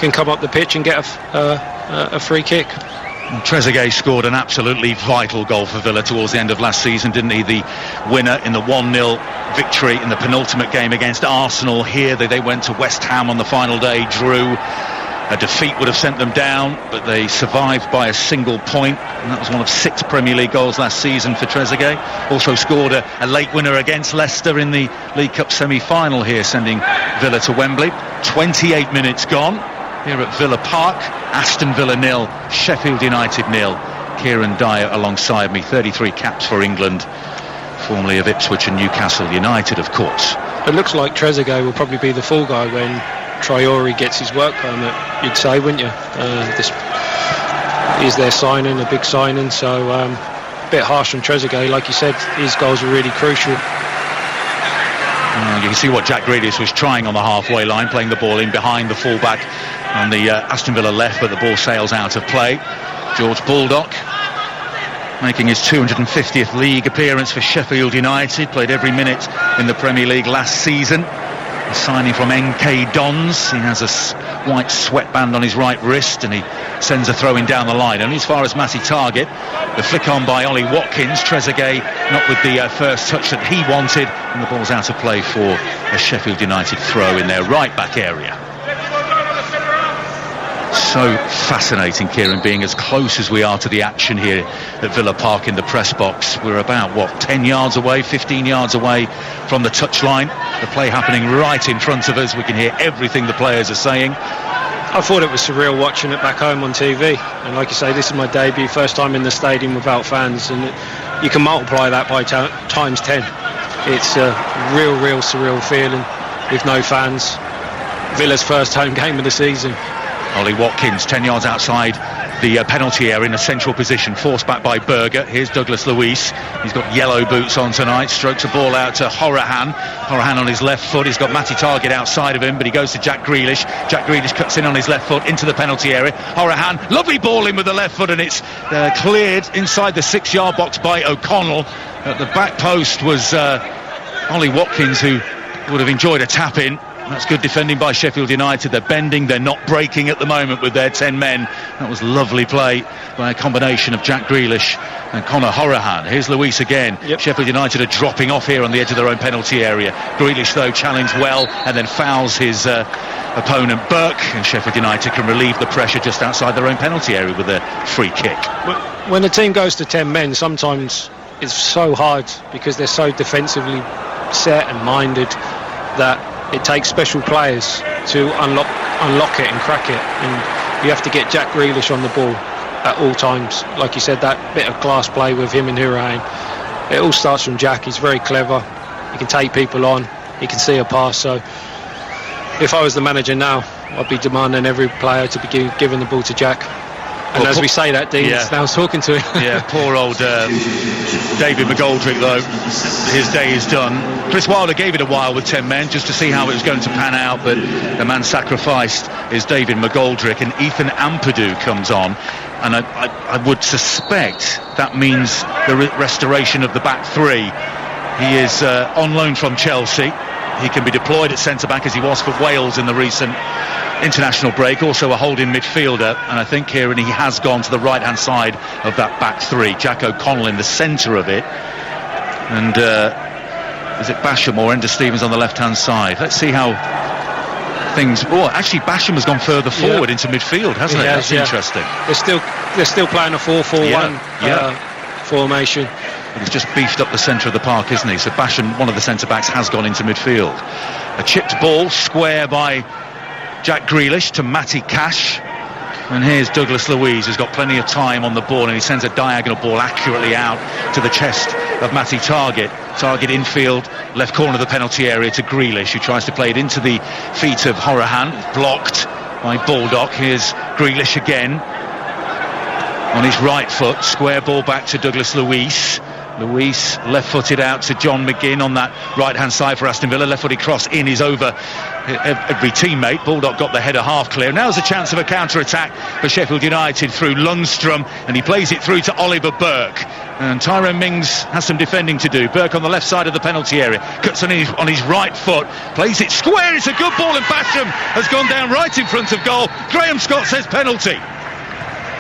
[SPEAKER 2] can come up the pitch and get a free kick.
[SPEAKER 1] Trezeguet scored an absolutely vital goal for Villa towards the end of last season, didn't he? The winner in the 1-0 victory in the penultimate game against Arsenal. Here they went to West Ham on the final day, drew. A defeat would have sent them down, but they survived by a single point, and that was one of 6 Premier League goals last season for Trezeguet. Also scored a late winner against Leicester in the League Cup semi-final here, sending Villa to Wembley. 28 minutes gone here at Villa Park. Aston Villa 0, Sheffield United 0. Kieran Dyer alongside me, 33 caps for England, formerly of Ipswich and Newcastle United, of course.
[SPEAKER 2] It looks like Trezeguet will probably be the fall guy when Traore gets his work permit, you'd say, wouldn't you? This is their signing, a big signing, so a bit harsh on Trezeguet. Like you said, his goals are really crucial.
[SPEAKER 1] You can see what Jack Grealish was trying on the halfway line, playing the ball in behind the fullback on the Aston Villa left, but the ball sails out of play. George Baldock making his 250th league appearance for Sheffield United, played every minute in the Premier League last season. A signing from NK Dons. He has a white sweatband on his right wrist, and he sends a throw-in down the line. Only as far as Matty Target. The flick on by Ollie Watkins. Trezeguet not with the first touch that he wanted, and the ball's out of play for a Sheffield United throw in their right-back area. So fascinating, Kieran, being as close as we are to the action here at Villa Park in the press box. We're about, 10 yards away, 15 yards away from the touchline. The play happening right in front of us. We can hear everything the players are saying.
[SPEAKER 2] I thought it was surreal watching it back home on TV. And like you say, this is my debut, first time in the stadium without fans. And you can multiply that by times 10. It's a real surreal feeling with no fans. Villa's first home game of the season.
[SPEAKER 1] Ollie Watkins 10 yards outside the penalty area in a central position, forced back by Berger. Here's Douglas Luiz. He's got yellow boots on tonight. Strokes a ball out to Hourihane. Hourihane on his left foot. He's got Matty Target outside of him, but he goes to Jack Grealish. Jack Grealish cuts in on his left foot into the penalty area. Hourihane, lovely ball in with the left foot, and it's cleared inside the 6-yard box by O'Connell. At the back post was Ollie Watkins, who would have enjoyed a tap in. That's good defending by Sheffield United. They're bending, they're not breaking at the moment with their 10 men. That was lovely play by a combination of Jack Grealish and Conor Hourihane. Here's Luis again.
[SPEAKER 2] Yep.
[SPEAKER 1] Sheffield United are dropping off here on the edge of their own penalty area. Grealish, though, challenged well and then fouls his opponent Burke, and Sheffield United can relieve the pressure just outside their own penalty area with a free kick.
[SPEAKER 2] When a team goes to 10 men, sometimes it's so hard because they're so defensively set and minded that it takes special players to unlock it and crack it, and you have to get Jack Grealish on the ball at all times. Like you said, that bit of class play with him and Hourihane, it all starts from Jack. He's very clever, he can take people on, he can see a pass. So if I was the manager now, I'd be demanding every player to be giving the ball to Jack. And as we say that, Dean's now talking to him.
[SPEAKER 1] Yeah, poor old David McGoldrick, though. His day is done. Chris Wilder gave it a while with 10 men just to see how it was going to pan out, but the man sacrificed is David McGoldrick, and Ethan Ampadu comes on. And I would suspect that means the restoration of the back three. He is on loan from Chelsea. He can be deployed at centre-back as he was for Wales in the recent international break, also a holding midfielder, and I think, Kieran, he has gone to the right-hand side of that back three. Jack O'Connell in the centre of it, and is it Basham or Ender Stevens on the left-hand side? Let's see how things... Oh, actually, Basham has gone further forward into midfield, hasn't it? That's interesting.
[SPEAKER 2] They're still playing a 4-4-1 formation.
[SPEAKER 1] He's just beefed up the centre of the park, isn't he? So Basham, one of the centre-backs, has gone into midfield. A chipped ball, square by Jack Grealish to Matty Cash. And here's Douglas Luiz, who's got plenty of time on the ball, and he sends a diagonal ball accurately out to the chest of Matty Target. Target infield, left corner of the penalty area to Grealish, who tries to play it into the feet of Hourihane. Blocked by Baldock. Here's Grealish again on his right foot. Square ball back to Douglas Luiz. Luiz left-footed out to John McGinn on that right-hand side for Aston Villa. Left-footed cross in is over every teammate. Baldock got the header half clear. Now's a chance of a counter-attack for Sheffield United through Lundstrom, and he plays it through to Oliver Burke. And Tyrone Mings has some defending to do. Burke on the left side of the penalty area, cuts on his right foot, plays it square. It's a good ball, and Basham has gone down right in front of goal. Graham Scott says penalty.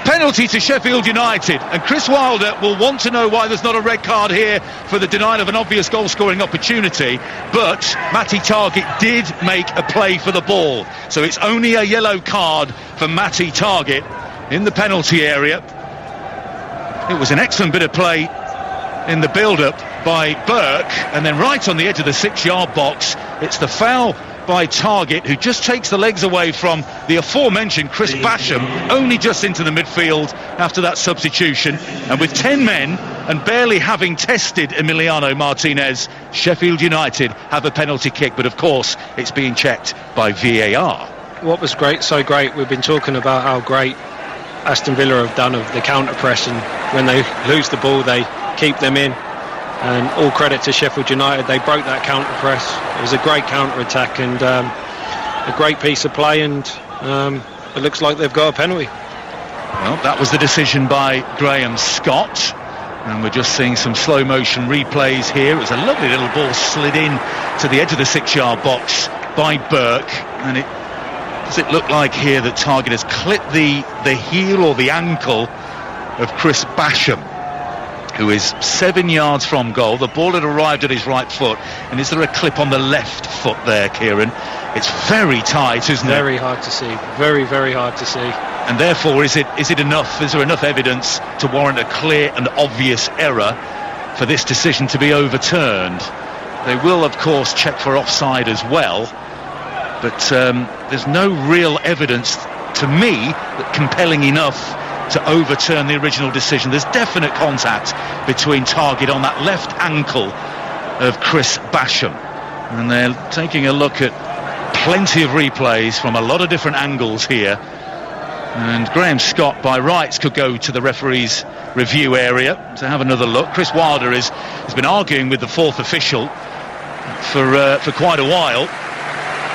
[SPEAKER 1] Penalty to Sheffield United, and Chris Wilder will want to know why there's not a red card here for the denial of an obvious goal-scoring opportunity, but Matty Targett did make a play for the ball, so it's only a yellow card for Matty Targett in the penalty area. It was an excellent bit of play in the build-up by Burke, and then right on the edge of the 6-yard box, it's the foul by Targett, who just takes the legs away from the aforementioned Chris Basham, only just into the midfield after that substitution. And with 10 men and barely having tested Emiliano Martinez, Sheffield United have a penalty kick, but of course it's being checked by VAR.
[SPEAKER 2] What was so great, we've been talking about how great Aston Villa have done of the counter press, and when they lose the ball they keep them in. And all credit to Sheffield United, they broke that counter press. It was a great counter attack and a great piece of play, and it looks like they've got a penalty.
[SPEAKER 1] Well, that was the decision by Graham Scott, and we're just seeing some slow motion replays here. It was a lovely little ball slid in to the edge of the 6-yard box by Burke, and does it look like here that Targett has clipped the heel or the ankle of Chris Basham, who is 7 yards from goal. The ball had arrived at his right foot, and is there a clip on the left foot there, Kieran? It's very tight, isn't it?
[SPEAKER 2] Very hard to see. Very, very hard to see.
[SPEAKER 1] And therefore, is it enough? Is there enough evidence to warrant a clear and obvious error for this decision to be overturned? They will, of course, check for offside as well, but there's no real evidence to me that compelling enough to overturn the original decision. There's definite contact between Targett on that left ankle of Chris Basham, and they're taking a look at plenty of replays from a lot of different angles here, and Graham Scott by rights could go to the referee's review area to have another look. Chris Wilder has been arguing with the fourth official for quite a while.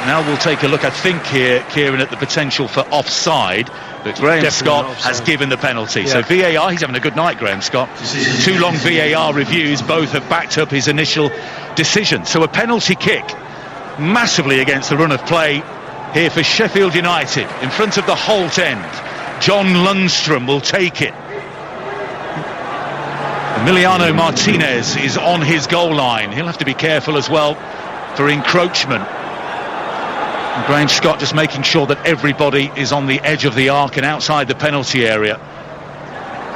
[SPEAKER 1] Now we'll take a look, I think here, Kieran, at the potential for offside, but Graham Scott has given the penalty. Yeah. So VAR, he's having a good night, Graham Scott. 2 long VAR reviews, both have backed up his initial decision. So a penalty kick, massively against the run of play here for Sheffield United, in front of the Holt end. John Lundstrom will take it. Emiliano Martinez is on his goal line. He'll have to be careful as well for encroachment. And Graham Scott just making sure that everybody is on the edge of the arc and outside the penalty area.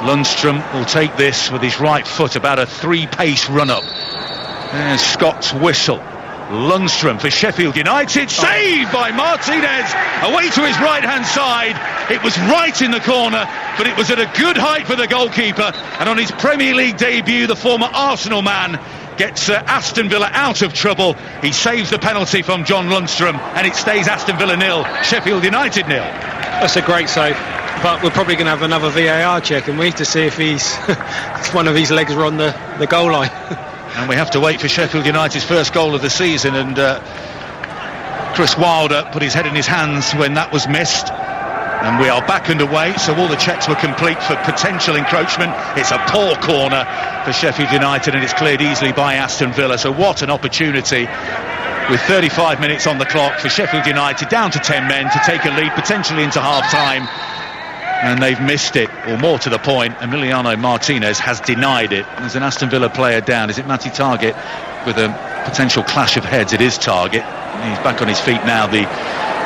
[SPEAKER 1] Lundstrom will take this with his right foot, about a 3-pace run-up. There's Scott's whistle. Lundstrom for Sheffield United, saved by Martinez, away to his right-hand side. It was right in the corner, but it was at a good height for the goalkeeper. And on his Premier League debut, the former Arsenal man gets Aston Villa out of trouble. He saves the penalty from John Lundstrom, and it stays Aston Villa 0, Sheffield United 0.
[SPEAKER 2] That's a great save, but we're probably going to have another VAR check, and we need to see if one of his legs were on the goal line.
[SPEAKER 1] And we have to wait for Sheffield United's first goal of the season, and Chris Wilder put his head in his hands when that was missed. And we are back underway, so all the checks were complete for potential encroachment. It's a poor corner for Sheffield United, and it's cleared easily by Aston Villa. So what an opportunity, with 35 minutes on the clock, for Sheffield United down to 10 men to take a lead potentially into half-time. And they've missed it, or more to the point, Emiliano Martinez has denied it. There's an Aston Villa player down. Is it Matty Targett with a potential clash of heads? It is Targett. He's back on his feet now. The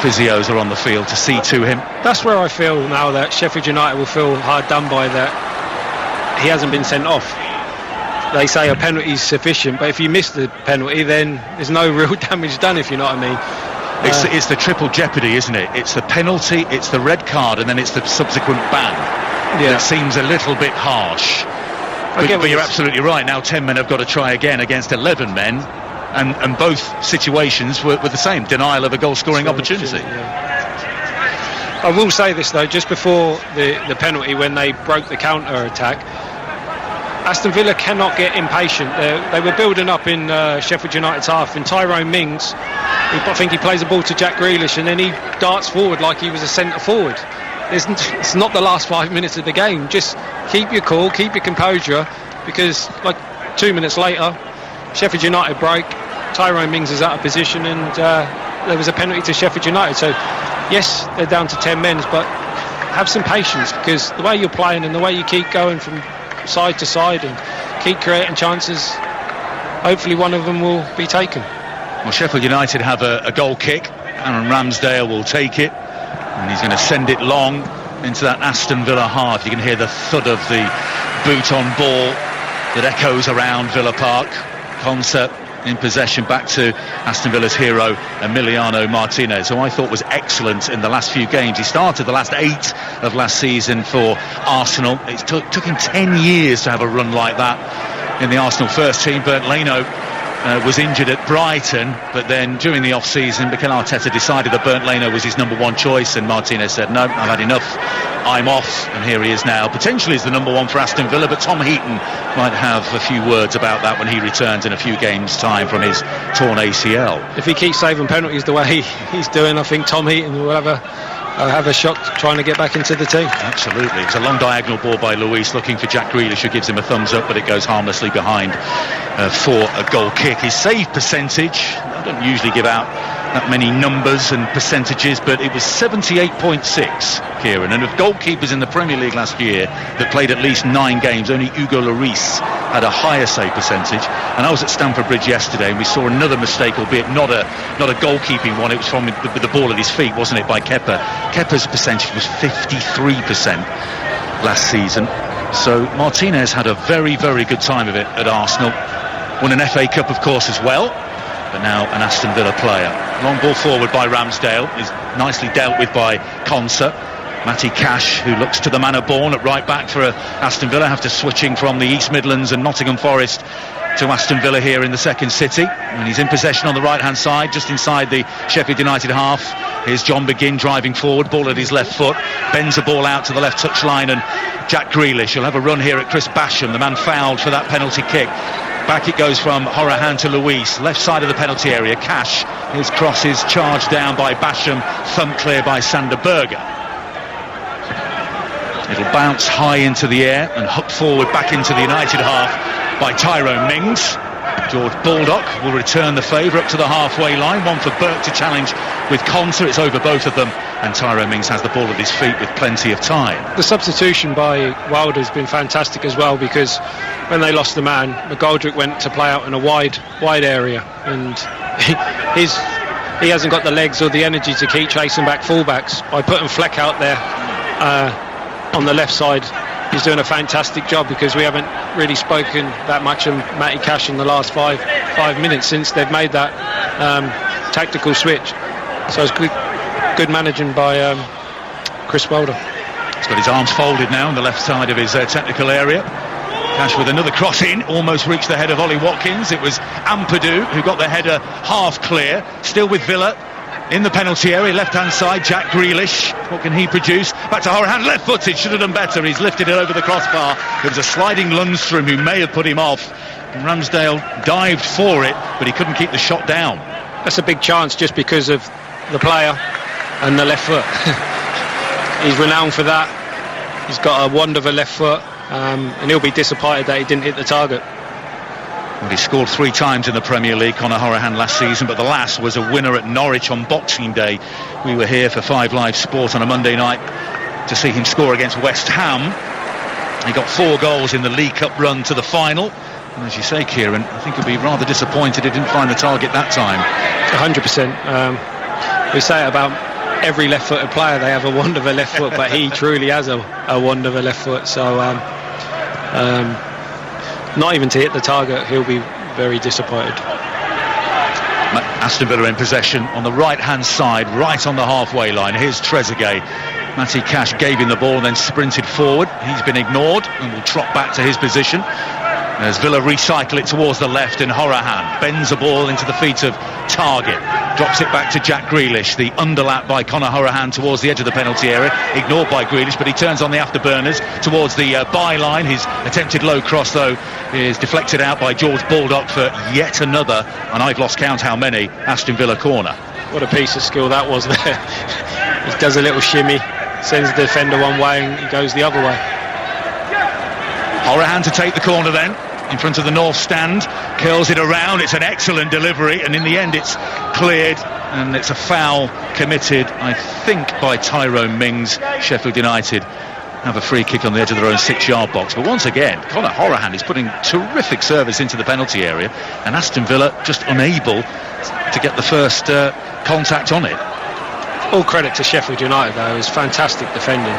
[SPEAKER 1] physios are on the field to see to him.
[SPEAKER 2] That's where I feel now that Sheffield United will feel hard done by that he hasn't been sent off. They say a penalty is sufficient, but if you miss the penalty, then there's no real damage done, if you know what I mean.
[SPEAKER 1] It's the triple jeopardy, isn't it? It's the penalty, it's the red card, and then it's the subsequent ban. Yeah. It seems a little bit harsh. But you're absolutely right. Now 10 men have got to try again against 11 men, and both situations were the same. Denial of a goal-scoring opportunity. Yeah.
[SPEAKER 2] I will say this though, just before the penalty, when they broke the counter attack, Aston Villa cannot get impatient. They were building up in Sheffield United's half, and Tyrone Mings, I think he plays the ball to Jack Grealish, and then he darts forward like he was a centre forward. It's not the last 5 minutes of the game. Just keep your cool, keep your composure, because like 2 minutes later, Sheffield United break, Tyrone Mings is out of position, and there was a penalty to Sheffield United. So yes, they're down to 10 men, but have some patience, because the way you're playing and the way you keep going from side to side and keep creating chances, hopefully one of them will be taken.
[SPEAKER 1] Well, Sheffield United have a goal kick. Aaron Ramsdale will take it, and he's going to send it long into that Aston Villa half. You can hear the thud of the boot on ball that echoes around Villa Park. Concept in possession, back to Aston Villa's hero Emiliano Martinez, who I thought was excellent in the last few games. He started the last 8 of last season for Arsenal. It took him 10 years to have a run like that in the Arsenal first team. Bernd Leno was injured at Brighton, but then during the off-season, Mikel Arteta decided that Bernd Leno was his number one choice, and Martinez said, no, I've had enough, I'm off. And here he is now, potentially is the number one for Aston Villa, but Tom Heaton might have a few words about that when he returns in a few games' time from his torn ACL.
[SPEAKER 2] If he keeps saving penalties the way he's doing, I think Tom Heaton will have a shot trying to get back into the team.
[SPEAKER 1] Absolutely. It's a long diagonal ball by Luis, looking for Jack Grealish, who gives him a thumbs up, but it goes harmlessly behind for a goal kick. His save percentage, I don't usually give out that many numbers and percentages, but it was 78.6, Kieran. And of goalkeepers in the Premier League last year that played at least 9 games, only Hugo Lloris had a higher save percentage. And I was at Stamford Bridge yesterday, and we saw another mistake, albeit not a goalkeeping one. It was from the ball at his feet, wasn't it, by Kepa. Kepa's percentage was 53% last season. So Martinez had a very, very good time of it at Arsenal. Won an FA Cup, of course, as well, but now an Aston Villa player. Long ball forward by Ramsdale is nicely dealt with by Konsa. Matty Cash, who looks to the manor born at right back for Aston Villa, after switching from the East Midlands and Nottingham Forest to Aston Villa here in the second city. And he's in possession on the right hand side, just inside the Sheffield United half. Here's John McGinn driving forward, ball at his left foot, bends the ball out to the left touchline, and Jack Grealish will have a run here at Chris Basham, the man fouled for that penalty kick. Back it goes from Horahan to Luis, left side of the penalty area. Cash, his cross is charged down by Basham, thumb clear by Sander Berge. It'll bounce high into the air and hook forward back into the United half by Tyrone Mings. George Baldock will return the favour up to the halfway line. One for Burke to challenge with Konsa. It's over both of them, and Tyrone Mings has the ball at his feet with plenty of time.
[SPEAKER 2] The substitution by Wilder has been fantastic as well, because when they lost the man, McGoldrick went to play out in a wide area, and he hasn't got the legs or the energy to keep chasing back fullbacks. By putting Fleck out there on the left side, he's doing a fantastic job, because we haven't really spoken that much of Matty Cash in the last five minutes since they've made that tactical switch. So it's good managing by Chris Wilder.
[SPEAKER 1] He's got his arms folded now on the left side of his technical area. Cash with another cross in, almost reached the head of Ollie Watkins. It was Ampadu who got the header half clear. Still with Villa in the penalty area, left hand side, Jack Grealish. What can he produce? Back to Horahan, left footed, should have done better. He's lifted it over the crossbar. There was a sliding Lundstrom who may have put him off, and Ramsdale dived for it, but he couldn't keep the shot down.
[SPEAKER 2] That's a big chance, just because of the player and the left foot. He's renowned for that. He's got a wand of a left foot, and he'll be disappointed that he didn't hit the target.
[SPEAKER 1] Well, he scored 3 times in the Premier League, Conor Horahan, last season, but the last was a winner at Norwich on Boxing Day. We were here for 5 Live Sport on a Monday night to see him score against West Ham. He got 4 goals in the League Cup run to the final. And as you say, Kieran, I think he'll be rather disappointed he didn't find the target that time.
[SPEAKER 2] 100%. We say it about every left-footed player, they have a wand of a left foot, but he truly has a wand of a left foot. So not even to hit the target, he'll be very disappointed.
[SPEAKER 1] Aston Villa in possession on the right hand side, right on the halfway line. Here's Trezeguet. Matty Cash gave him the ball and then sprinted forward. He's been ignored and will trot back to his position as Villa recycle it towards the left, and Horahan bends the ball into the feet of Targett. drops it back to Jack Grealish. The underlap by Conor Hourihane towards the edge of the penalty area, ignored by Grealish, but he turns on the afterburners towards the byline. His attempted low cross, though, is deflected out by George Baldock for yet another, and I've lost count how many, Aston Villa corner.
[SPEAKER 2] What a piece of skill that was there. He does a little shimmy, sends the defender one way and he goes the other way.
[SPEAKER 1] Hourihane to take the corner then, in front of the north stand, curls it around. It's an excellent delivery, and in the end it's cleared, and it's a foul committed, I think, by Tyrone Mings. Sheffield United have a free kick on the edge of their own 6-yard box. But once again, Conor Hourihane is putting terrific service into the penalty area, and Aston Villa just unable to get the first contact on it.
[SPEAKER 2] All credit to Sheffield United, though. It was fantastic defending.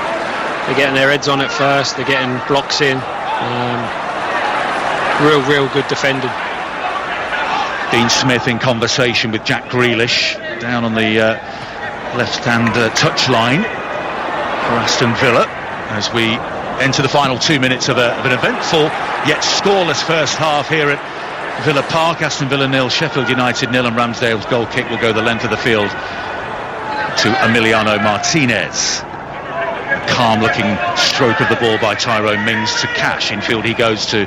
[SPEAKER 2] They're getting their heads on it first, they're getting blocks in. Real good defending. Dean Smith in conversation with Jack Grealish down on the left-hand touchline for Aston Villa as we enter the final 2 minutes of an eventful yet scoreless first half here at Villa Park. Aston Villa 0, Sheffield United 0, and Ramsdale's goal kick will go the length of the field to Emiliano Martinez. Calm looking stroke of the ball by Tyrone Mings to Cash. Infield he goes to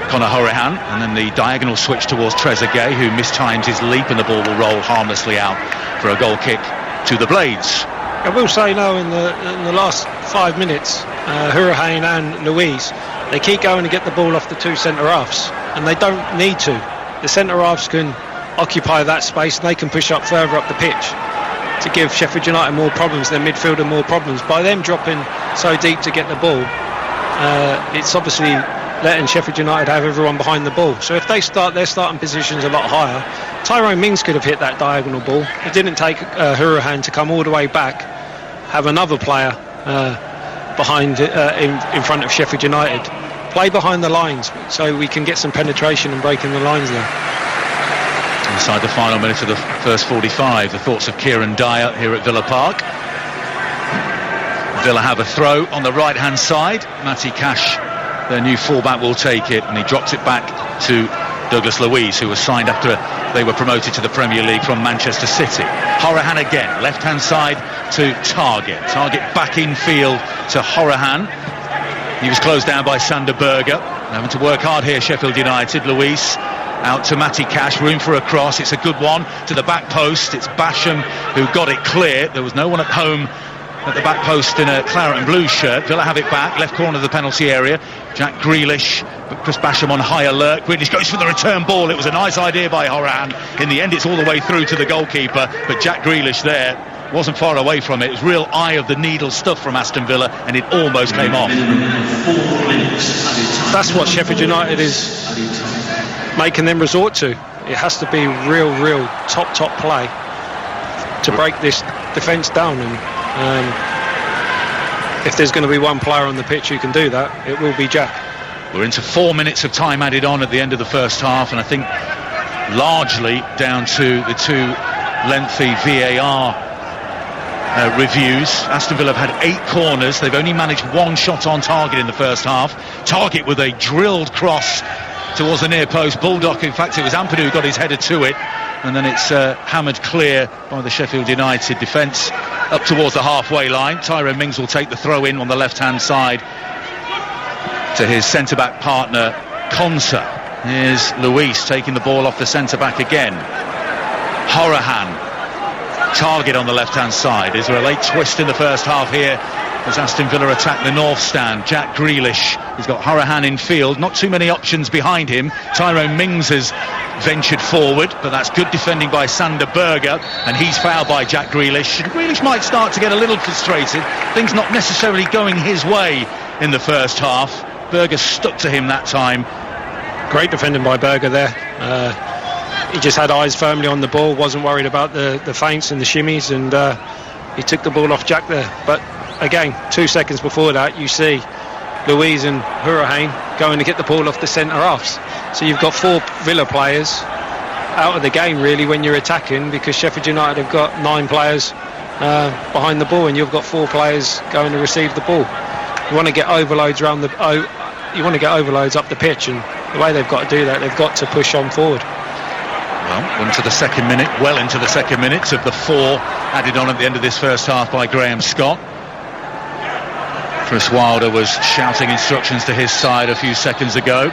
[SPEAKER 2] Conor Hourihane, and then the diagonal switch towards Trezeguet, who mistimes his leap, and the ball will roll harmlessly out for a goal kick to the Blades. I will say now, in the last 5 minutes, Hourihane and Luiz, they keep going to get the ball off the two centre-halves, and they don't need to. The centre-halves can occupy that space and they can push up further up the pitch to give Sheffield United more problems, their midfielder more problems. By them dropping so deep to get the ball, it's obviously letting Sheffield United have everyone behind the ball. So if they start their starting positions a lot higher, Tyrone Mings could have hit that diagonal ball. It didn't take Hourihane to come all the way back, have another player behind in front of Sheffield United. Play behind the lines so we can get some penetration and breaking the lines there.
[SPEAKER 1] Inside the final minute of the first 45, the thoughts of Kieran Dyer here at Villa Park. Villa have a throw on the right-hand side. Matty Cash, their new fullback, will take it, and he drops it back to Douglas Luiz, who was signed after they were promoted to the Premier League from Manchester City. Hourihane again, left-hand side to Target. Target back in field to Hourihane. He was closed down by Sander Berger. Having to work hard here, Sheffield United. Luiz out to Matty Cash, room for a cross. It's a good one to the back post. It's Basham who got it clear. There was no one at home at the back post in a claret and blue shirt. Villa have it back, left corner of the penalty area. Jack Grealish, but Chris Basham on high alert. Grealish goes for the return ball. It was a nice idea by Hourihane. In the end, it's all the way through to the goalkeeper, but Jack Grealish there wasn't far away from it. It was real eye of the needle stuff from Aston Villa, and it almost came off.
[SPEAKER 2] That's what Sheffield United is making them resort to. It has to be real top play to break this defence down, and if there's going to be one player on the pitch who can do that, it will be Jack.
[SPEAKER 1] We're into 4 minutes of time added on at the end of the first half, and I think largely down to the two lengthy VAR reviews. Aston Villa have had 8 corners. They've only managed 1 shot on target in the first half. Target with a drilled cross towards the near post. Baldock, in fact, it was Ampadu who got his header to it, and then it's hammered clear by the Sheffield United defence up towards the halfway line. Tyrone Mings will take the throw in on the left-hand side to his centre-back partner, Konsa. Here's Luiz taking the ball off the centre-back again. Hourihane. Target on the left-hand side. Is there a late twist in the first half here as Aston Villa attack the north stand? Jack Grealish, he's got Hourihane in field, not too many options behind him. Tyrone Mings has ventured forward, but that's good defending by Sander Berger, and he's fouled by Jack Grealish. Grealish might start to get a little frustrated. Things not necessarily going his way in the first half. Berger stuck to him that time.
[SPEAKER 2] Great defending by Berger there. He just had eyes firmly on the ball, wasn't worried about the feints and the shimmies, and he took the ball off Jack there. But again, 2 seconds before that, you see Luiz and Hourihane going to get the ball off the centre-halves. So you've got 4 Villa players out of the game, really, when you're attacking, because Sheffield United have got 9 players behind the ball, and you've got 4 players going to receive the ball. You want to get overloads up the pitch, and the way they've got to do that, they've got to push on forward.
[SPEAKER 1] Well, into the second minute, well into the second minute of the 4 added on at the end of this first half by Graham Scott. Chris Wilder was shouting instructions to his side a few seconds ago.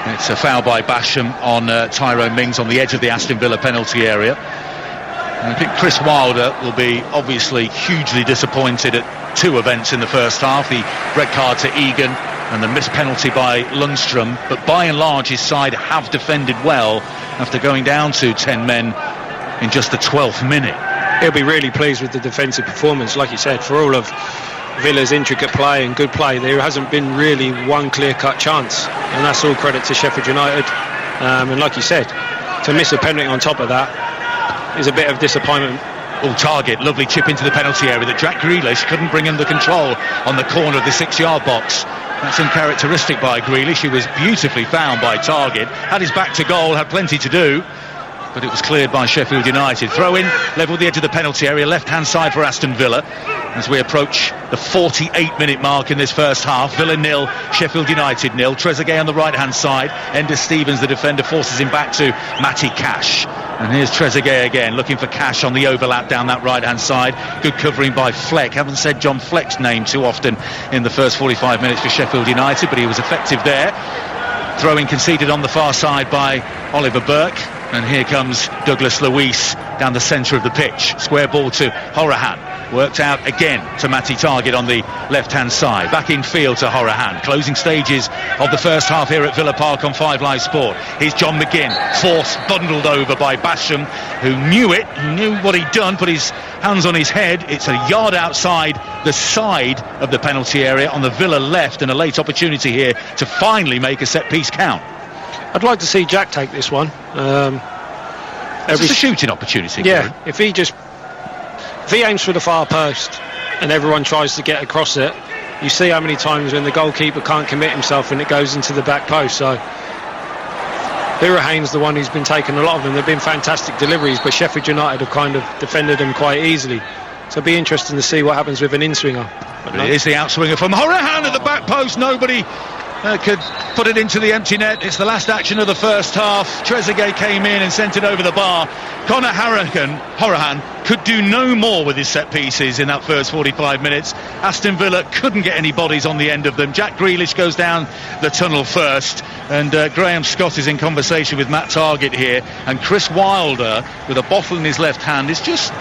[SPEAKER 1] It's a foul by Basham on Tyrone Mings on the edge of the Aston Villa penalty area. And I think Chris Wilder will be obviously hugely disappointed at 2 events in the first half. The red card to Egan and the missed penalty by Lundstrom. But by and large his side have defended well after going down to 10 men in just the 12th minute.
[SPEAKER 2] He'll be really pleased with the defensive performance. Like you said, for all of Villa's intricate play and good play, there hasn't been really one clear-cut chance, and that's all credit to Sheffield United. And like you said, to miss a penalty on top of that is a bit of disappointment.
[SPEAKER 1] All Target, lovely chip into the penalty area that Jack Grealish couldn't bring under control on the corner of the 6-yard box. That's uncharacteristic by Grealish, who was beautifully found by Target, had his back to goal, had plenty to do, but it was cleared by Sheffield United. Throw in, level the edge of the penalty area, left-hand side for Aston Villa. As we approach the 48-minute mark in this first half, Villa 0, Sheffield United 0. Trezeguet on the right-hand side. Ender Stevens, the defender, forces him back to Matty Cash. And here's Trezeguet again, looking for Cash on the overlap down that right-hand side. Good covering by Fleck. Haven't said John Fleck's name too often in the first 45 minutes for Sheffield United, but he was effective there. Throwing conceded on the far side by Oliver Burke. And here comes Douglas Luiz down the centre of the pitch. Square ball to Horahan. Worked out again to Matty Target on the left-hand side. Back in field to Horahan. Closing stages of the first half here at Villa Park on 5 Live Sport. Here's John McGinn. Force bundled over by Basham, who knew it, knew what he'd done, put his hands on his head. It's a yard outside the side of the penalty area on the Villa left, and a late opportunity here to finally make a set-piece count.
[SPEAKER 2] I'd like to see Jack take this one.
[SPEAKER 1] It's a shooting opportunity.
[SPEAKER 2] Yeah, if he aims for the far post and everyone tries to get across it, you see how many times when the goalkeeper can't commit himself and it goes into the back post. So Birahane's the one who's been taking a lot of them. They've been fantastic deliveries, but Sheffield United have kind of defended them quite easily. So it'll be interesting to see what happens with an in-swinger.
[SPEAKER 1] It is the outswinger from Horahan at the back post. Nobody could put it into the empty net. It's the last action of the first half. Trezeguet came in and sent it over the bar. Conor Horahan could do no more with his set pieces in that first 45 minutes. Aston Villa couldn't get any bodies on the end of them. Jack Grealish goes down the tunnel first, and Graham Scott is in conversation with Matt Target here, and Chris Wilder with a bottle in his left hand has just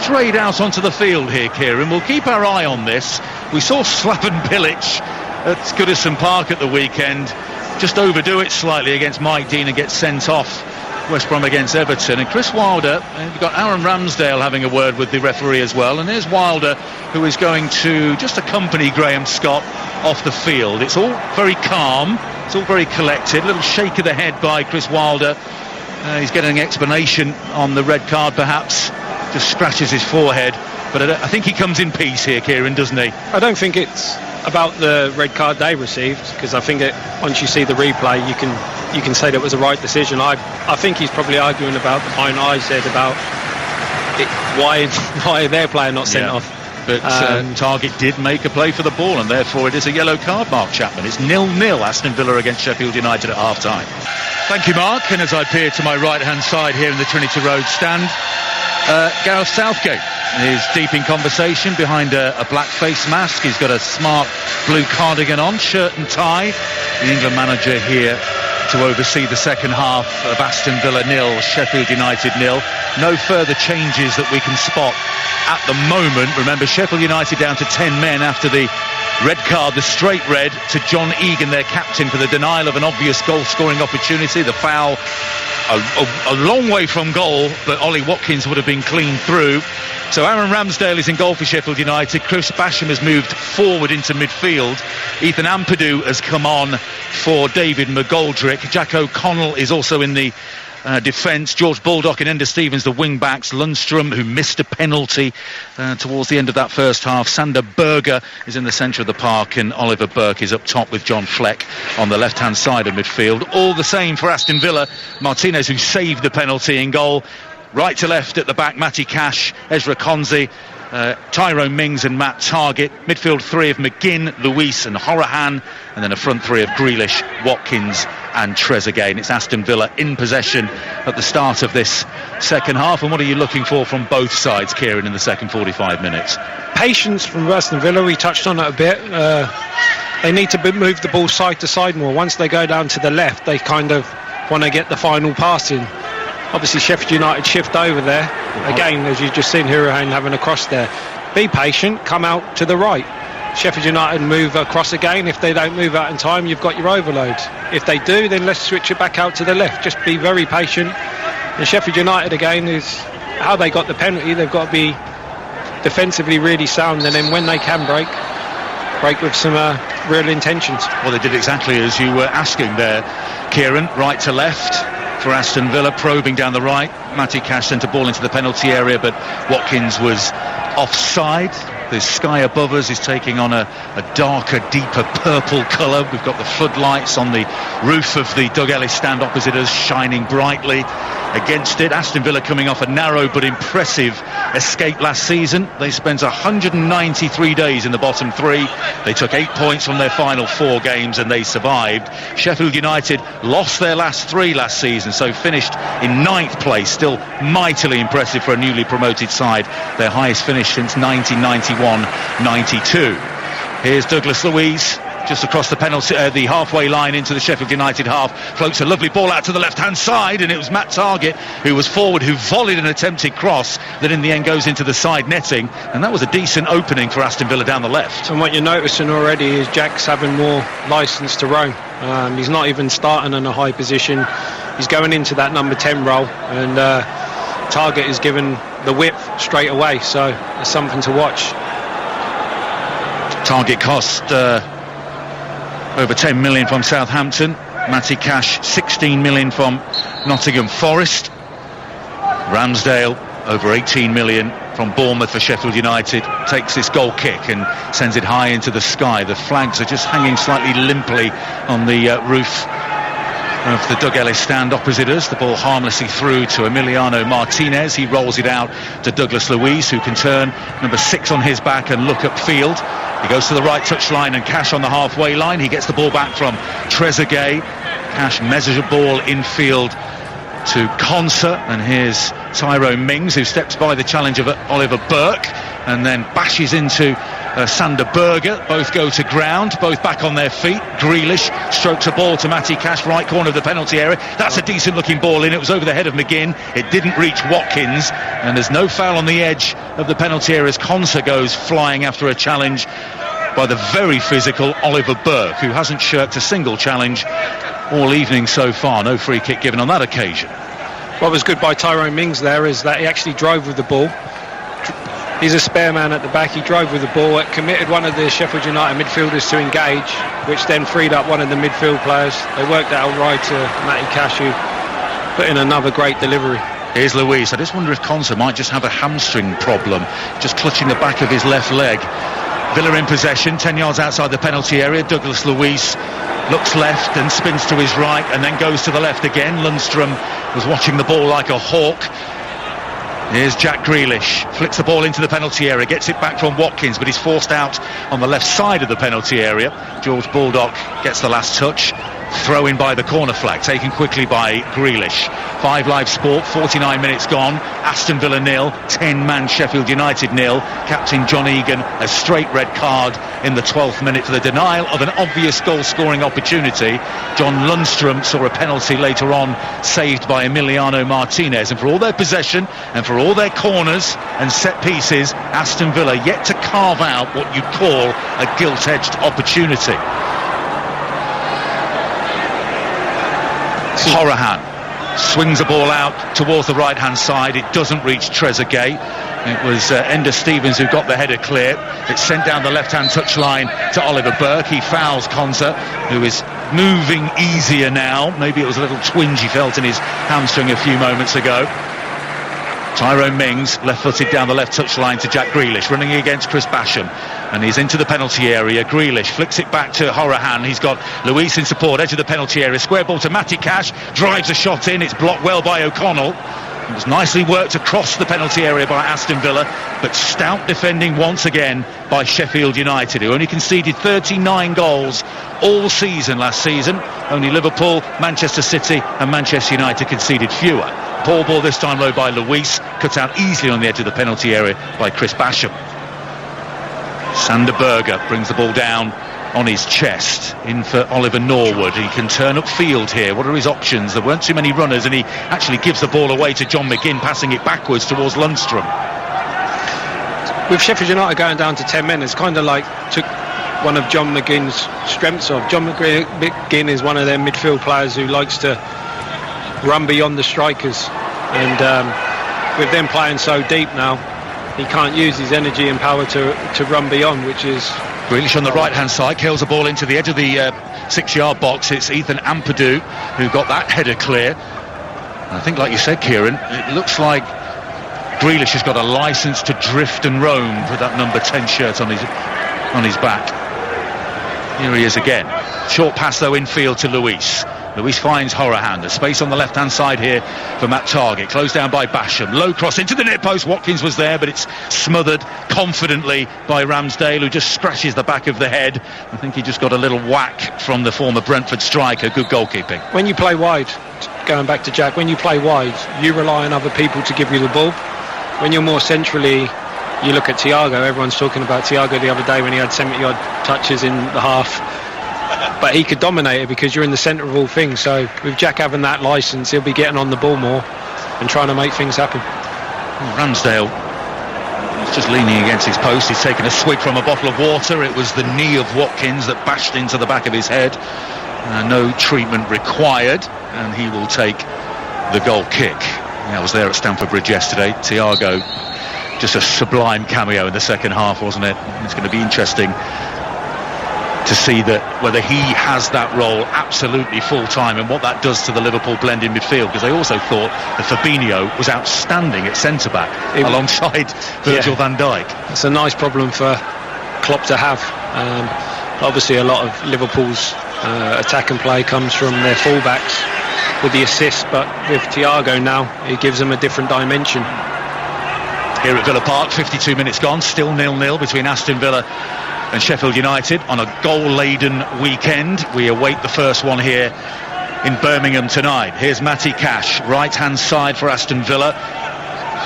[SPEAKER 1] strayed out onto the field here, Kieran. We'll keep our eye on this. We saw Slaven Bilic at Goodison Park at the weekend just overdo it slightly against Mike Dean and get sent off. West Brom against Everton, and Chris Wilder, you've got Aaron Ramsdale having a word with the referee as well, and there's Wilder, who is going to just accompany Graham Scott off the field. It's all very calm, it's all very collected. A little shake of the head by Chris Wilder. He's getting an explanation on the red card perhaps, just scratches his forehead, but I think he comes in peace here, Kieran, doesn't he?
[SPEAKER 2] I don't think it's about the red card they received, because I think once you see the replay you can say that was the right decision. I think he's probably arguing about the point I said about why their player not sent off.
[SPEAKER 1] But Target did make a play for the ball, and therefore it is a yellow card, Mark Chapman. It's 0-0 Aston Villa against Sheffield United at half-time. Thank you, Mark. And as I peer to my right-hand side here in the Trinity Road stand, Gareth Southgate is deep in conversation behind a black face mask. He's got a smart blue cardigan on, shirt and tie. The England manager here to oversee the second half of Aston Villa 0, Sheffield United 0. No further changes that we can spot at the moment. Remember, Sheffield United down to 10 men after the red card, the straight red to John Egan, their captain, for the denial of an obvious goal-scoring opportunity. The foul a long way from goal, but Ollie Watkins would have been clean through. So Aaron Ramsdale is in goal for Sheffield United. Chris Basham has moved forward into midfield. Ethan Ampadu has come on for David McGoldrick. Jack O'Connell is also in the defence. George Baldock and Ender Stevens, the wing-backs. Lundstrom, who missed a penalty towards the end of that first half. Sander Berger is in the centre of the park, and Oliver Burke is up top with John Fleck on the left-hand side of midfield. All the same for Aston Villa. Martinez, who saved the penalty, in goal. Right to left at the back, Matty Cash, Ezra Konzi, Tyrone Mings and Matt Target. Midfield 3 of McGinn, Luiz and Horahan, and then a front 3 of Grealish, Watkins and Trezeguet. And it's Aston Villa in possession at the start of this second half. And what are you looking for from both sides, Kieran, in the second 45 minutes?
[SPEAKER 2] Patience from Aston Villa. We touched on it a bit. They need to move the ball side to side more. Once they go down to the left, they kind of want to get the final pass in. Obviously, Sheffield United shift over there. Again, as you've just seen, Hourihane having a cross there. Be patient, come out to the right. Sheffield United move across again. If they don't move out in time, you've got your overload. If they do, then let's switch it back out to the left. Just be very patient. And Sheffield United, again, is how they got the penalty. They've got to be defensively really sound, and then when they can break with some real intentions.
[SPEAKER 1] Well, they did exactly as you were asking there, Kieran. Right to left for Aston Villa, probing down the right. Matty Cash sent a ball into the penalty area, but Watkins was offside. The sky above us is taking on a darker, deeper purple colour. We've got the floodlights on the roof of the Doug Ellis stand opposite us shining brightly against it. Aston Villa coming off a narrow but impressive escape last season. They spent 193 days in the bottom three. They took 8 points from their final 4 games and they survived. Sheffield United lost their last 3 last season, so finished in 9th place. Still mightily impressive for a newly promoted side. Their highest finish since 1991-92. Here's Douglas Luiz just across the penalty, the halfway line into the Sheffield United half. Floats a lovely ball out to the left-hand side, and it was Matt Targett who was forward, who volleyed an attempted cross that in the end goes into the side netting, and that was a decent opening for Aston Villa down the left.
[SPEAKER 2] And what you're noticing already is Jack's having more licence to roam. He's not even starting in a high position. He's going into that number 10 role, and Targett is given the whip straight away, so it's something to watch.
[SPEAKER 1] Targett cost over 10 million from Southampton. Matty Cash 16 million from Nottingham Forest. Ramsdale over 18 million from Bournemouth for Sheffield United. Takes this goal kick and sends it high into the sky. The flags are just hanging slightly limply on the roof of the Doug Ellis stand opposite us. The ball harmlessly through to Emiliano Martinez. He rolls it out to Douglas Luiz, who can turn number 6 on his back and look upfield. He goes to the right touchline and Cash on the halfway line. He gets the ball back from Trezeguet. Cash measures a ball infield to Konsa, and here's Tyrone Mings, who steps by the challenge of Oliver Burke and then bashes into Sander Berger. Both go to ground, both back on their feet. Grealish strokes a ball to Matty Cash, right corner of the penalty area. That's a decent looking ball in. It was over the head of McGinn. It didn't reach Watkins, and there's no foul on the edge of the penalty area as Konsa goes flying after a challenge by the very physical Oliver Burke, who hasn't shirked a single challenge all evening so far. No free kick given on that occasion.
[SPEAKER 2] What was good by Tyrone Mings there is that he actually drove with the ball. He's a spare man at the back. He drove with the ball. It committed one of the Sheffield United midfielders to engage, which then freed up one of the midfield players. They worked out right to Matty Cash, who put in another great delivery.
[SPEAKER 1] Here's Luiz. I just wonder if Konsa might just have a hamstring problem, just clutching the back of his left leg. Villa in possession, 10 yards outside the penalty area. Douglas Luiz looks left and spins to his right and then goes to the left again. Lundstrom was watching the ball like a hawk. Here's Jack Grealish, flicks the ball into the penalty area, gets it back from Watkins, but he's forced out on the left side of the penalty area. George Baldock gets the last touch. Throw in by the corner flag, taken quickly by Grealish. 5 Live Sport, 49 minutes gone. Aston Villa 0, 10-man Sheffield United 0. Captain John Egan, a straight red card in the 12th minute for the denial of an obvious goal-scoring opportunity. John Lundstrom saw a penalty later on, saved by Emiliano Martinez. And for all their possession and for all their corners and set pieces, Aston Villa yet to carve out what you'd call a gilt-edged opportunity. Hourihane swings the ball out towards the right-hand side. It doesn't reach Trezeguet. It was Ender Stevens who got the header clear. It's sent down the left-hand touchline to Oliver Burke. He fouls Konsa, who is moving easier now. Maybe it was a little twinge he felt in his hamstring a few moments ago. Tyrone Mings left-footed down the left touchline to Jack Grealish, running against Chris Basham, and he's into the penalty area. Grealish flicks it back to Hourihane. He's got Luiz in support, edge of the penalty area, square ball to Matty Cash, drives a shot in. It's blocked well by O'Connell, It was nicely worked across the penalty area by Aston Villa, but stout defending once again by Sheffield United, who only conceded 39 goals all season last season. Only Liverpool, Manchester City and Manchester United conceded fewer. Poor ball this time low by Luis, cut out easily on the edge of the penalty area by Chris Basham. Sander Berger brings the ball down on his chest, in for Oliver Norwood. He can turn upfield here. What are his options? There weren't too many runners, and he actually gives the ball away to John McGinn, passing it backwards towards Lundstrom.
[SPEAKER 2] With Sheffield United going down to 10 men, it's kind of like took one of John McGinn's strengths off. John McGinn is one of their midfield players who likes to run beyond the strikers, and with them playing so deep now, he can't use his energy and power to run beyond, which is...
[SPEAKER 1] Grealish on the right-hand side kills the ball into the edge of the 6-yard box. It's Ethan Ampadu who got that header clear. And I think, like you said, Kieran, it looks like Grealish has got a licence to drift and roam with that number 10 shirt on his back. Here he is again. Short pass though infield to Luis. Luis finds Horahan. There's space on the left-hand side here for Matt Targett. Closed down by Basham. Low cross into the near post. Watkins was there, but it's smothered confidently by Ramsdale, who just scratches the back of the head. I think he just got a little whack from the former Brentford striker. Good goalkeeping.
[SPEAKER 2] When you play wide, going back to Jack, when you play wide, you rely on other people to give you the ball. When you're more centrally, you look at Thiago. Everyone's talking about Thiago the other day when he had 70-odd touches in the half. But he could dominate it because you're in the centre of all things. So with Jack having that licence, he'll be getting on the ball more and trying to make things happen.
[SPEAKER 1] Ramsdale is just leaning against his post. He's taken a swig from a bottle of water. It was the knee of Watkins that bashed into the back of his head. No treatment required, and he will take the goal kick. I was there at Stamford Bridge yesterday. Thiago, just a sublime cameo in the second half, wasn't it? It's going to be interesting to see that whether he has that role absolutely full time and what that does to the Liverpool blend in midfield, because I also thought that Fabinho was outstanding at centre back alongside Virgil van Dijk.
[SPEAKER 2] It's a nice problem for Klopp to have. Obviously a lot of Liverpool's attack and play comes from their fullbacks with the assists, but with Thiago now it gives them a different dimension.
[SPEAKER 1] Here at Villa Park, 52 minutes gone, still 0-0 between Aston Villa and Sheffield United on a goal-laden weekend. We await the first one here in Birmingham tonight. Here's Matty Cash, right-hand side for Aston Villa.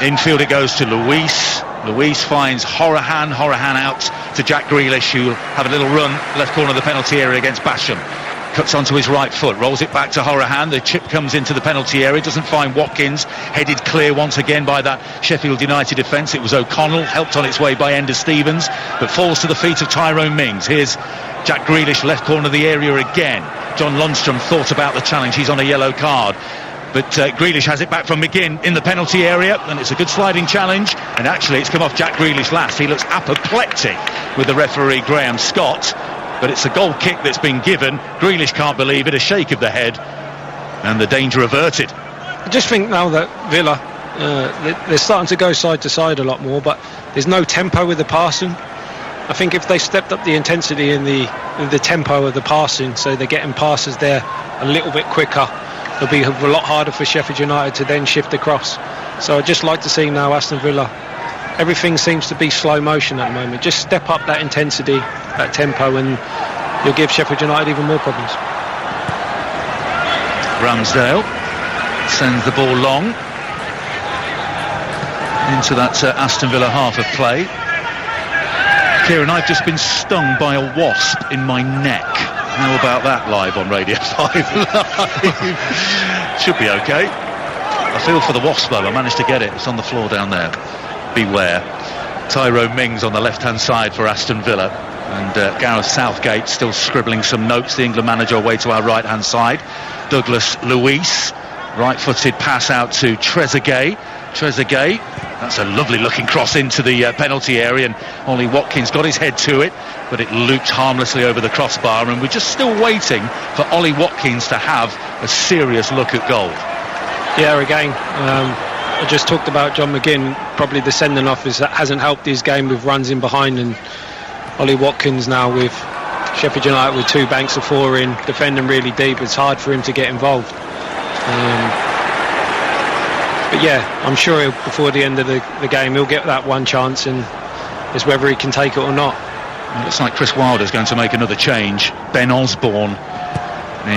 [SPEAKER 1] Infield it goes to Luis. Luis finds Horahan. Horahan out to Jack Grealish, who will have a little run left corner of the penalty area against Basham. Cuts onto his right foot, rolls it back to Horahan. The chip comes into the penalty area, doesn't find Watkins. Headed clear once again by that Sheffield United defence. It was O'Connell, helped on its way by Ender Stevens, but falls to the feet of Tyrone Mings. Here's Jack Grealish, left corner of the area again. John Lundstrom thought about the challenge. He's on a yellow card. But Grealish has it back from McGinn in the penalty area, and it's a good sliding challenge. And actually, it's come off Jack Grealish last. He looks apoplectic with the referee, Graham Scott. But it's a goal kick that's been given. Grealish can't believe it, a shake of the head, and the danger averted.
[SPEAKER 2] I just think now that Villa, they're starting to go side to side a lot more, but there's no tempo with the passing. I think if they stepped up the intensity in the tempo of the passing, so they're getting passes there a little bit quicker, it'll be a lot harder for Sheffield United to then shift across. So I'd just like to see now Aston Villa, everything seems to be slow motion at the moment. Just step up that intensity, that tempo, and you'll give Sheffield United even more problems.
[SPEAKER 1] Ramsdale sends the ball long into that Aston Villa half of play. Kieran, I've just been stung by a wasp in my neck. How about that live on Radio 5 Live? Should be okay. I feel for the wasp though. I managed to get it. It's on the floor down there. Beware. Tyrone Mings on the left-hand side for Aston Villa, and Gareth Southgate still scribbling some notes, the England manager, away to our right-hand side. Douglas Luis, right-footed pass out to Trezeguet. That's a lovely looking cross into the penalty area, and Ollie Watkins got his head to it, but it looped harmlessly over the crossbar, and we're just still waiting for Ollie Watkins to have a serious look at goal.
[SPEAKER 2] Yeah, again, I just talked about John McGinn. Probably the sending off hasn't helped his game with runs in behind, and Ollie Watkins now with Sheffield United with two banks of four in, defending really deep. It's hard for him to get involved. But But yeah, I'm sure before the end of the game he'll get that one chance, and it's whether he can take it or not.
[SPEAKER 1] It looks like Chris Wilder's going to make another change. Ben Osborne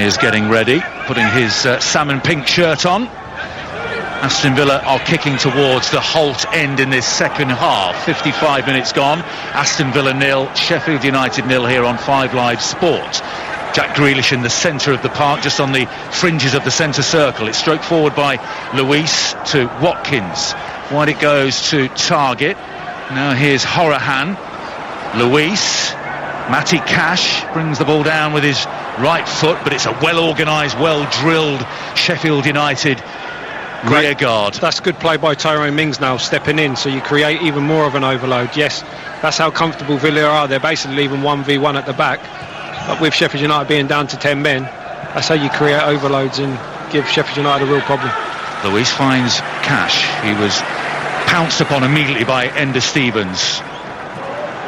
[SPEAKER 1] is getting ready, putting his salmon pink shirt on. Aston Villa are kicking towards the Holt end in this second half. 55 minutes gone. Aston Villa 0, Sheffield United 0 here on 5 Live Sport. Jack Grealish in the centre of the park, just on the fringes of the centre circle. It's stroked forward by Luis to Watkins. Wide it goes to Target. Now here's Horahan. Luis. Matty Cash brings the ball down with his right foot, but it's a well-organised, well-drilled Sheffield United rear guard.
[SPEAKER 2] That's good play by Tyrone Mings now, stepping in, so you create even more of an overload. Yes, that's how comfortable Villa are. They're basically leaving 1v1 at the back, but with Sheffield United being down to 10 men, that's how you create overloads and give Sheffield United a real problem.
[SPEAKER 1] Luis finds Cash. He was pounced upon immediately by Ender Stevens.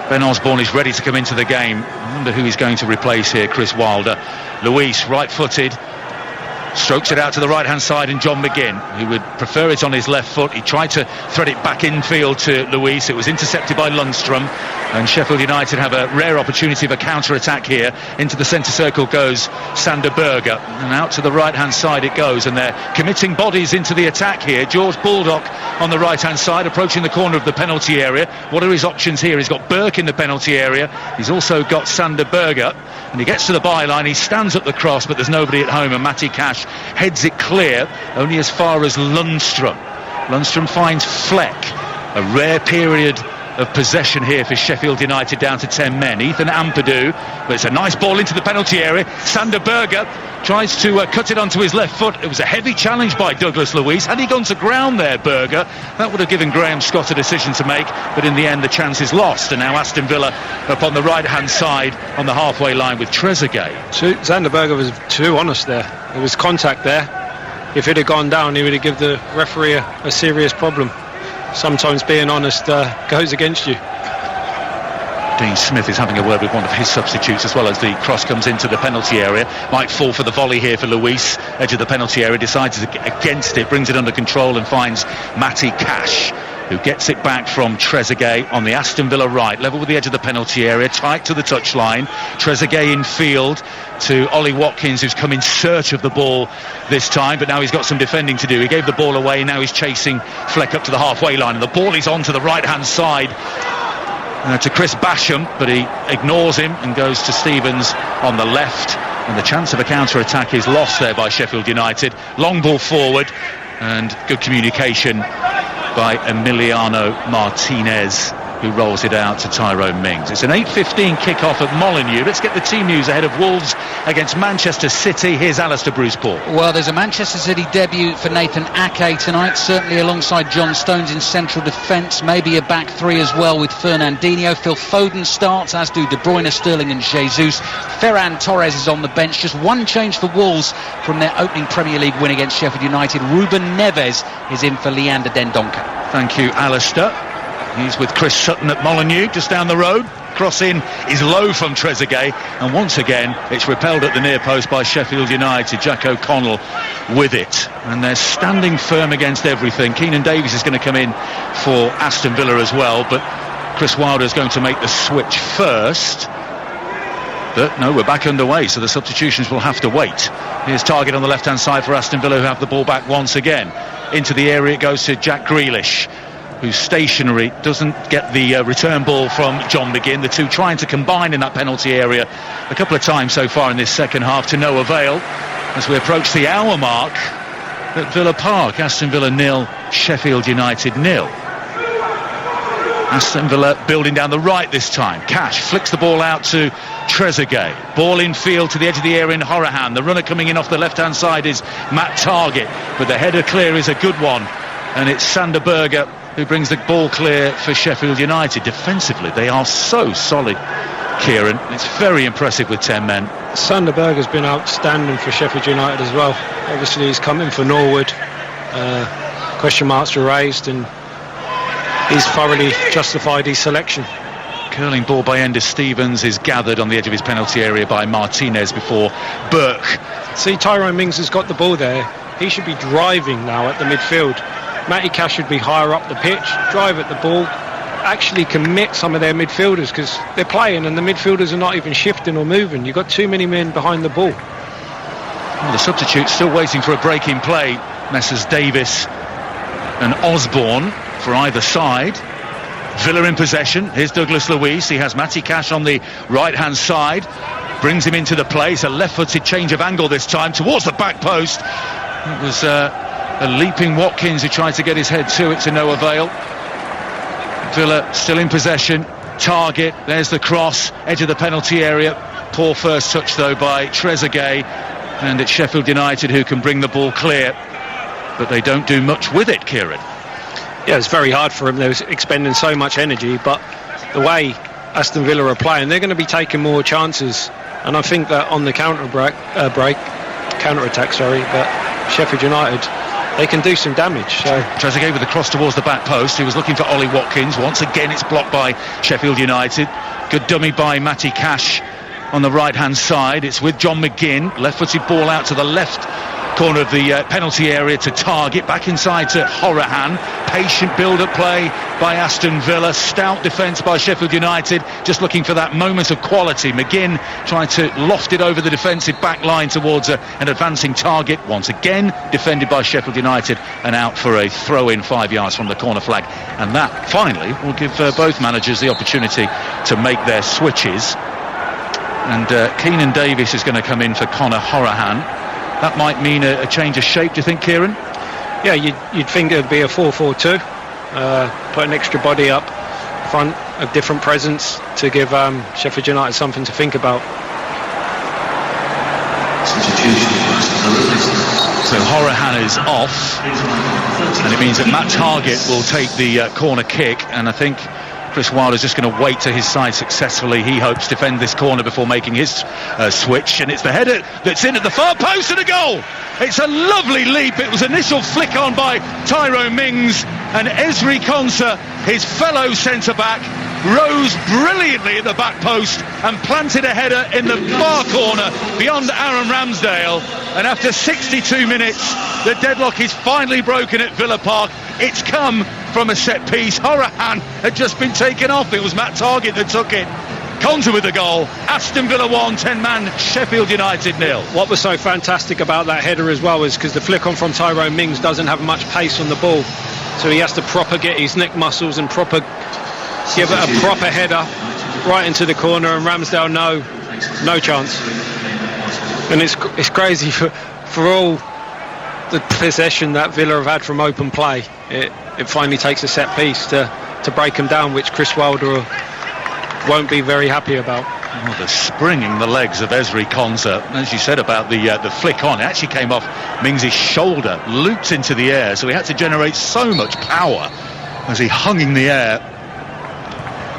[SPEAKER 1] Ben Osborne is ready to come into the game. I wonder who he's going to replace here. Chris Wilder. Luis, right-footed, strokes it out to the right-hand side, and John McGinn, who would prefer it on his left foot. He tried to thread it back infield to Luis. It was intercepted by Lundstrom, and Sheffield United have a rare opportunity of a counter-attack here. Into the centre circle goes Sander Berge, and out to the right-hand side it goes, and they're committing bodies into the attack here. George Baldock on the right-hand side, approaching the corner of the penalty area. What are his options here? He's got Burke in the penalty area. He's also got Sander Berge, and he gets to the byline. He stands up the cross, but there's nobody at home, and Matty Cash heads it clear only as far as Lundstrom. Lundstrom finds Fleck. A rare period of possession here for Sheffield United, down to 10 men. Ethan Ampadu, but it's a nice ball into the penalty area. Sander Berge tries to cut it onto his left foot. It was a heavy challenge by Douglas Luiz. Had he gone to ground there, Berge, that would have given Graham Scott a decision to make, but in the end the chance is lost, and now Aston Villa up on the right hand side on the halfway line with Trezeguet.
[SPEAKER 2] Sander Berge was too honest there. There was contact there. If it had gone down, he would have given the referee a serious problem. Sometimes being honest goes against you.
[SPEAKER 1] Dean Smith is having a word with one of his substitutes as well as the cross comes into the penalty area. Might fall for the volley here for Luis. Edge of the penalty area, decides against it, brings it under control and finds Matty Cash, who gets it back from Trezeguet on the Aston Villa right, level with the edge of the penalty area, tight to the touchline. Trezeguet in field to Ollie Watkins, who's come in search of the ball this time, but now he's got some defending to do. He gave the ball away, now he's chasing Fleck up to the halfway line, and the ball is on to the right hand side to Chris Basham, but he ignores him and goes to Stevens on the left, and the chance of a counter-attack is lost there by Sheffield United. Long ball forward and good communication by Emiliano Martinez, who rolls it out to Tyrone Mings. It's an 8:15 kick-off at Molineux. Let's get the team news ahead of Wolves against Manchester City. Here's Alistair Bruce-Paul.
[SPEAKER 3] Well, there's a Manchester City debut for Nathan Ake tonight, certainly alongside John Stones in central defence, maybe a back three as well with Fernandinho. Phil Foden starts, as do De Bruyne, Sterling and Jesus. Ferran Torres is on the bench. Just one change for Wolves from their opening Premier League win against Sheffield United. Ruben Neves is in for Leander Dendoncker.
[SPEAKER 1] Thank you, Alistair. He's with Chris Sutton at Molineux, just down the road. Cross in is low from Trezeguet, and once again it's repelled at the near post by Sheffield United. Jack O'Connell with it, and they're standing firm against everything. Keenan Davies is going to come in for Aston Villa as well, but Chris Wilder is going to make the switch first. But no, we're back underway, so the substitutions will have to wait. Here's Target on the left hand side for Aston Villa, who have the ball back once again. Into the area it goes to Jack Grealish, who's stationary, doesn't get the return ball from John McGinn. The two trying to combine in that penalty area a couple of times so far in this second half, to no avail. As we approach the hour mark at Villa Park, Aston Villa 0, Sheffield United 0. Aston Villa building down the right this time. Cash flicks the ball out to Trezeguet. Ball in field to the edge of the area in Horahan. The runner coming in off the left hand side is Matt Target, but the header clear is a good one, and it's Sander Berge who brings the ball clear for Sheffield United. Defensively, they are so solid, Kieran. It's very impressive with 10 men.
[SPEAKER 2] Sander Berge has been outstanding for Sheffield United as well. Obviously, he's come in for Norwood. Question marks were raised, and he's thoroughly justified his selection.
[SPEAKER 1] Curling ball by Ender Stevens is gathered on the edge of his penalty area by Martinez before Burke.
[SPEAKER 2] See, Tyrone Mings has got the ball there. He should be driving now at the midfield. Matty Cash should be higher up the pitch, drive at the ball, actually commit some of their midfielders, because they're playing and the midfielders are not even shifting or moving. You've got too many men behind the ball.
[SPEAKER 1] Well, the substitutes still waiting for a break in play. Messrs Davis and Osborne for either side. Villa in possession. Here's Douglas Luiz. He has Matty Cash on the right-hand side. Brings him into the play. It's a left-footed change of angle this time towards the back post. It was a leaping Watkins who tried to get his head to it, to no avail. Villa still in possession. Target. There's the cross. Edge of the penalty area. Poor first touch, though, by Trezeguet. And it's Sheffield United who can bring the ball clear. But they don't do much with it, Kieran.
[SPEAKER 2] Yeah, it's very hard for them. They're expending so much energy. But the way Aston Villa are playing, they're going to be taking more chances. And I think that on the counter-attack, that Sheffield United, they can do some damage. So
[SPEAKER 1] Trezeguet with the cross towards the back post. He was looking for Ollie Watkins. Once again, it's blocked by Sheffield United. Good dummy by Matty Cash on the right-hand side. It's with John McGinn. Left-footed ball out to the left corner of the penalty area to Target. Back inside to Horahan. Patient build-up play by Aston Villa. Stout defence by Sheffield United. Just looking for that moment of quality. McGinn trying to loft it over the defensive back line towards an advancing Target. Once again defended by Sheffield United and out for a throw-in 5 yards from the corner flag. And that finally will give both managers the opportunity to make their switches. And Keenan Davis is going to come in for Conor Horahan. That might mean a change of shape, do you think, Kieran?
[SPEAKER 2] Yeah, you'd think it would be a 4-4-2. Put an extra body up front, a different presence to give Sheffield United something to think about.
[SPEAKER 1] So Horahan is off, and it means that Matt Target will take the corner kick, and I think Chris Wilder's just going to wait to his side successfully. He hopes to defend this corner before making his switch, and it's the header that's in at the far post and a goal. It's a lovely leap. It was initial flick on by Tyrone Mings, and Ezri Konsa, his fellow centre-back, rose brilliantly at the back post and planted a header in the far corner beyond Aaron Ramsdale. And after 62 minutes, the deadlock is finally broken at Villa Park. It's come from a set piece. Horahan had just been taken off. It was Matt Target that took it. Konsa with the goal. Aston Villa 1, 10-man Sheffield United 0.
[SPEAKER 2] What was so fantastic about that header as well is because the flick on from Tyrone Mings doesn't have much pace on the ball, so he has to proper get his neck muscles and proper give it a proper header right into the corner, and Ramsdale no chance. And it's crazy for all the possession that Villa have had from open play. It finally takes a set piece to break them down, which Chris Wilder won't be very happy about.
[SPEAKER 1] Oh, the springing the legs of Ezri Konsa, as you said about the flick on, it actually came off Mings' shoulder, looped into the air, so he had to generate so much power as he hung in the air.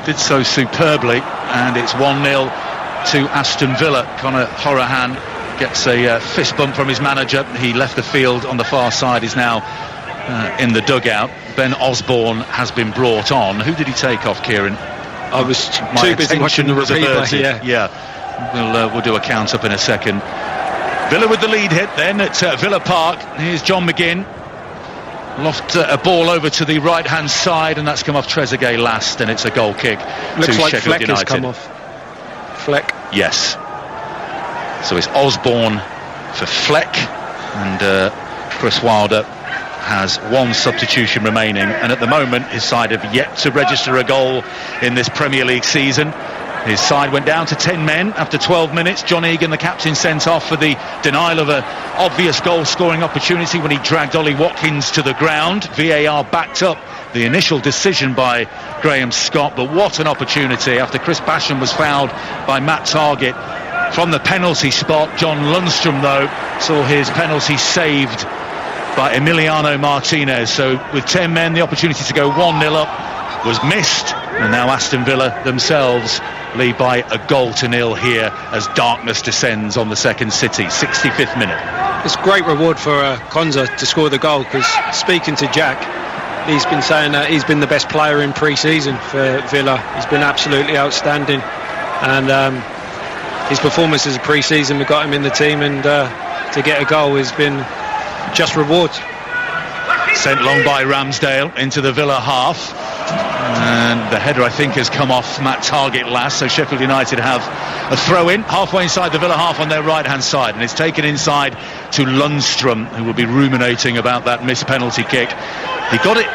[SPEAKER 1] Did so superbly, and it's 1-0 to Aston Villa. Conor Horahan gets a fist bump from his manager. He left the field on the far side, is now in the dugout. Ben Osborne has been brought on. Who did he take off, Kieran?
[SPEAKER 2] I was too busy watching the replay.
[SPEAKER 1] Yeah. We'll do a count up in a second. Villa with the lead hit then at Villa Park. Here's John McGinn. Loft a ball over to the right-hand side, and that's come off Trezeguet last, and it's a goal kick.
[SPEAKER 2] Looks
[SPEAKER 1] to
[SPEAKER 2] like
[SPEAKER 1] Sheffield
[SPEAKER 2] Fleck
[SPEAKER 1] United.
[SPEAKER 2] has come off. Fleck.
[SPEAKER 1] Yes. So it's Osborne for Fleck, and Chris Wilder has one substitution remaining, and at the moment his side have yet to register a goal in this Premier League season. His side went down to 10 men after 12 minutes. John Egan, the captain, sent off for the denial of an obvious goal-scoring opportunity when he dragged Ollie Watkins to the ground. VAR backed up the initial decision by Graham Scott, but what an opportunity after Chris Basham was fouled by Matt Target from the penalty spot. John Lundstrom, though, saw his penalty saved by Emiliano Martinez. So with 10 men, the opportunity to go 1-0 up was missed, and now Aston Villa themselves lead by a 0-0 here as darkness descends on the second city. 65th minute.
[SPEAKER 2] It's a great reward for Konsa to score the goal, because speaking to Jack, he's been saying that he's been the best player in pre-season for Villa. He's been absolutely outstanding, and his performance as a pre-season, we got him in the team, and to get a goal has been just rewards.
[SPEAKER 1] Sent long by Ramsdale into the Villa half. And the header, I think, has come off Matt Targett last, so Sheffield United have a throw-in halfway inside the Villa half on their right-hand side, and it's taken inside to Lundstrom, who will be ruminating about that missed penalty kick. He got it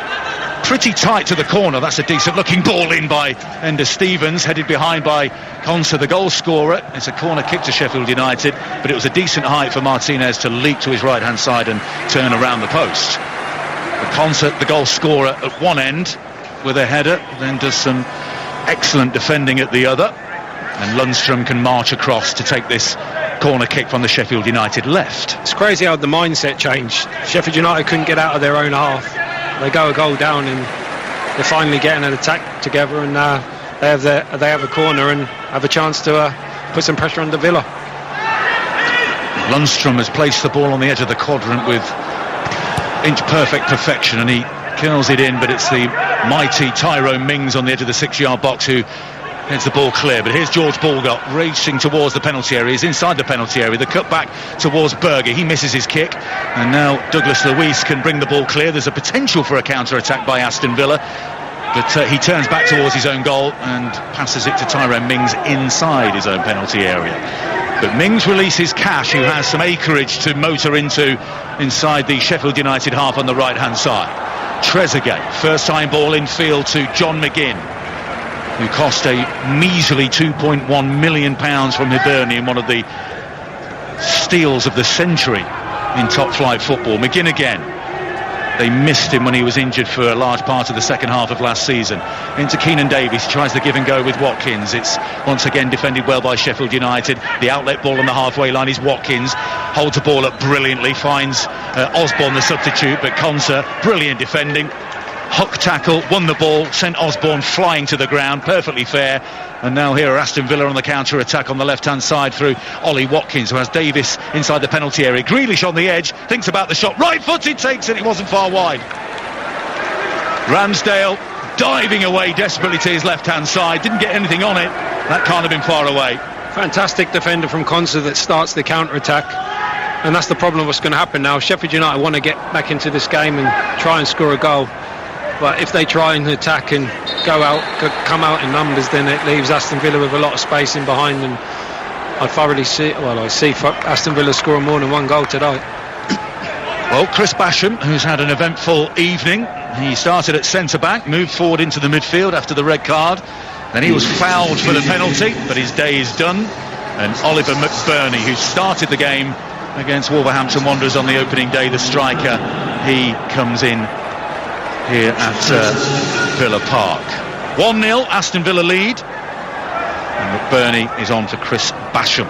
[SPEAKER 1] pretty tight to the corner. That's a decent-looking ball in by Ender Stevens, headed behind by Konsa, the goal scorer. It's a corner kick to Sheffield United, but it was a decent height for Martinez to leap to his right-hand side and turn around the post. But Konsa, the goal scorer, at one end with a header, then does some excellent defending at the other, and Lundstrom can march across to take this corner kick from the Sheffield United left.
[SPEAKER 2] It's crazy how the mindset changed. Sheffield United couldn't get out of their own half. They go a goal down and they're finally getting an attack together, and they have a corner and have a chance to put some pressure on the Villa.
[SPEAKER 1] Lundstrom has placed the ball on the edge of the quadrant with inch-perfect perfection, and he curls it in, but it's the mighty Tyrone Mings on the edge of the 6-yard box who heads the ball clear. But here's George Balgott racing towards the penalty area. He's inside the penalty area. The cut back towards Berger. He misses his kick, and now Douglas Luiz can bring the ball clear. There's a potential for a counter-attack by Aston Villa, but he turns back towards his own goal and passes it to Tyrone Mings inside his own penalty area. But Mings releases Cash, who has some acreage to motor into inside the Sheffield United half on the right-hand side. Trezeguet, first time ball in field to John McGinn, who cost a measly £2.1 million from Hibernian, in one of the steals of the century in top flight football. McGinn again. They missed him when he was injured for a large part of the second half of last season. Into Keenan Davies, tries the give and go with Watkins. It's once again defended well by Sheffield United. The outlet ball on the halfway line is Watkins. Holds the ball up brilliantly, finds Osborne the substitute, but Konsa, brilliant defending. Huck tackle, won the ball, sent Osborne flying to the ground, perfectly fair. And now here are Aston Villa on the counter-attack on the left-hand side through Ollie Watkins, who has Davis inside the penalty area. Grealish on the edge, thinks about the shot, right-footed, takes it, it wasn't far wide. Ramsdale diving away desperately to his left-hand side, didn't get anything on it, that can't have been far away.
[SPEAKER 2] Fantastic defender from Konsa that starts the counter-attack, and that's the problem what's going to happen now. Sheffield United want to get back into this game and try and score a goal. But if they try and attack and come out in numbers, then it leaves Aston Villa with a lot of space in behind, and I see Aston Villa scoring more than one goal today.
[SPEAKER 1] Well, Chris Basham, who's had an eventful evening, he started at centre-back, moved forward into the midfield after the red card, then he was fouled for the penalty, but his day is done, and Oliver McBurney, who started the game against Wolverhampton Wanderers on the opening day, the striker, he comes in here at Villa Park. 1-0, Aston Villa lead, and McBurney is on for Chris Basham.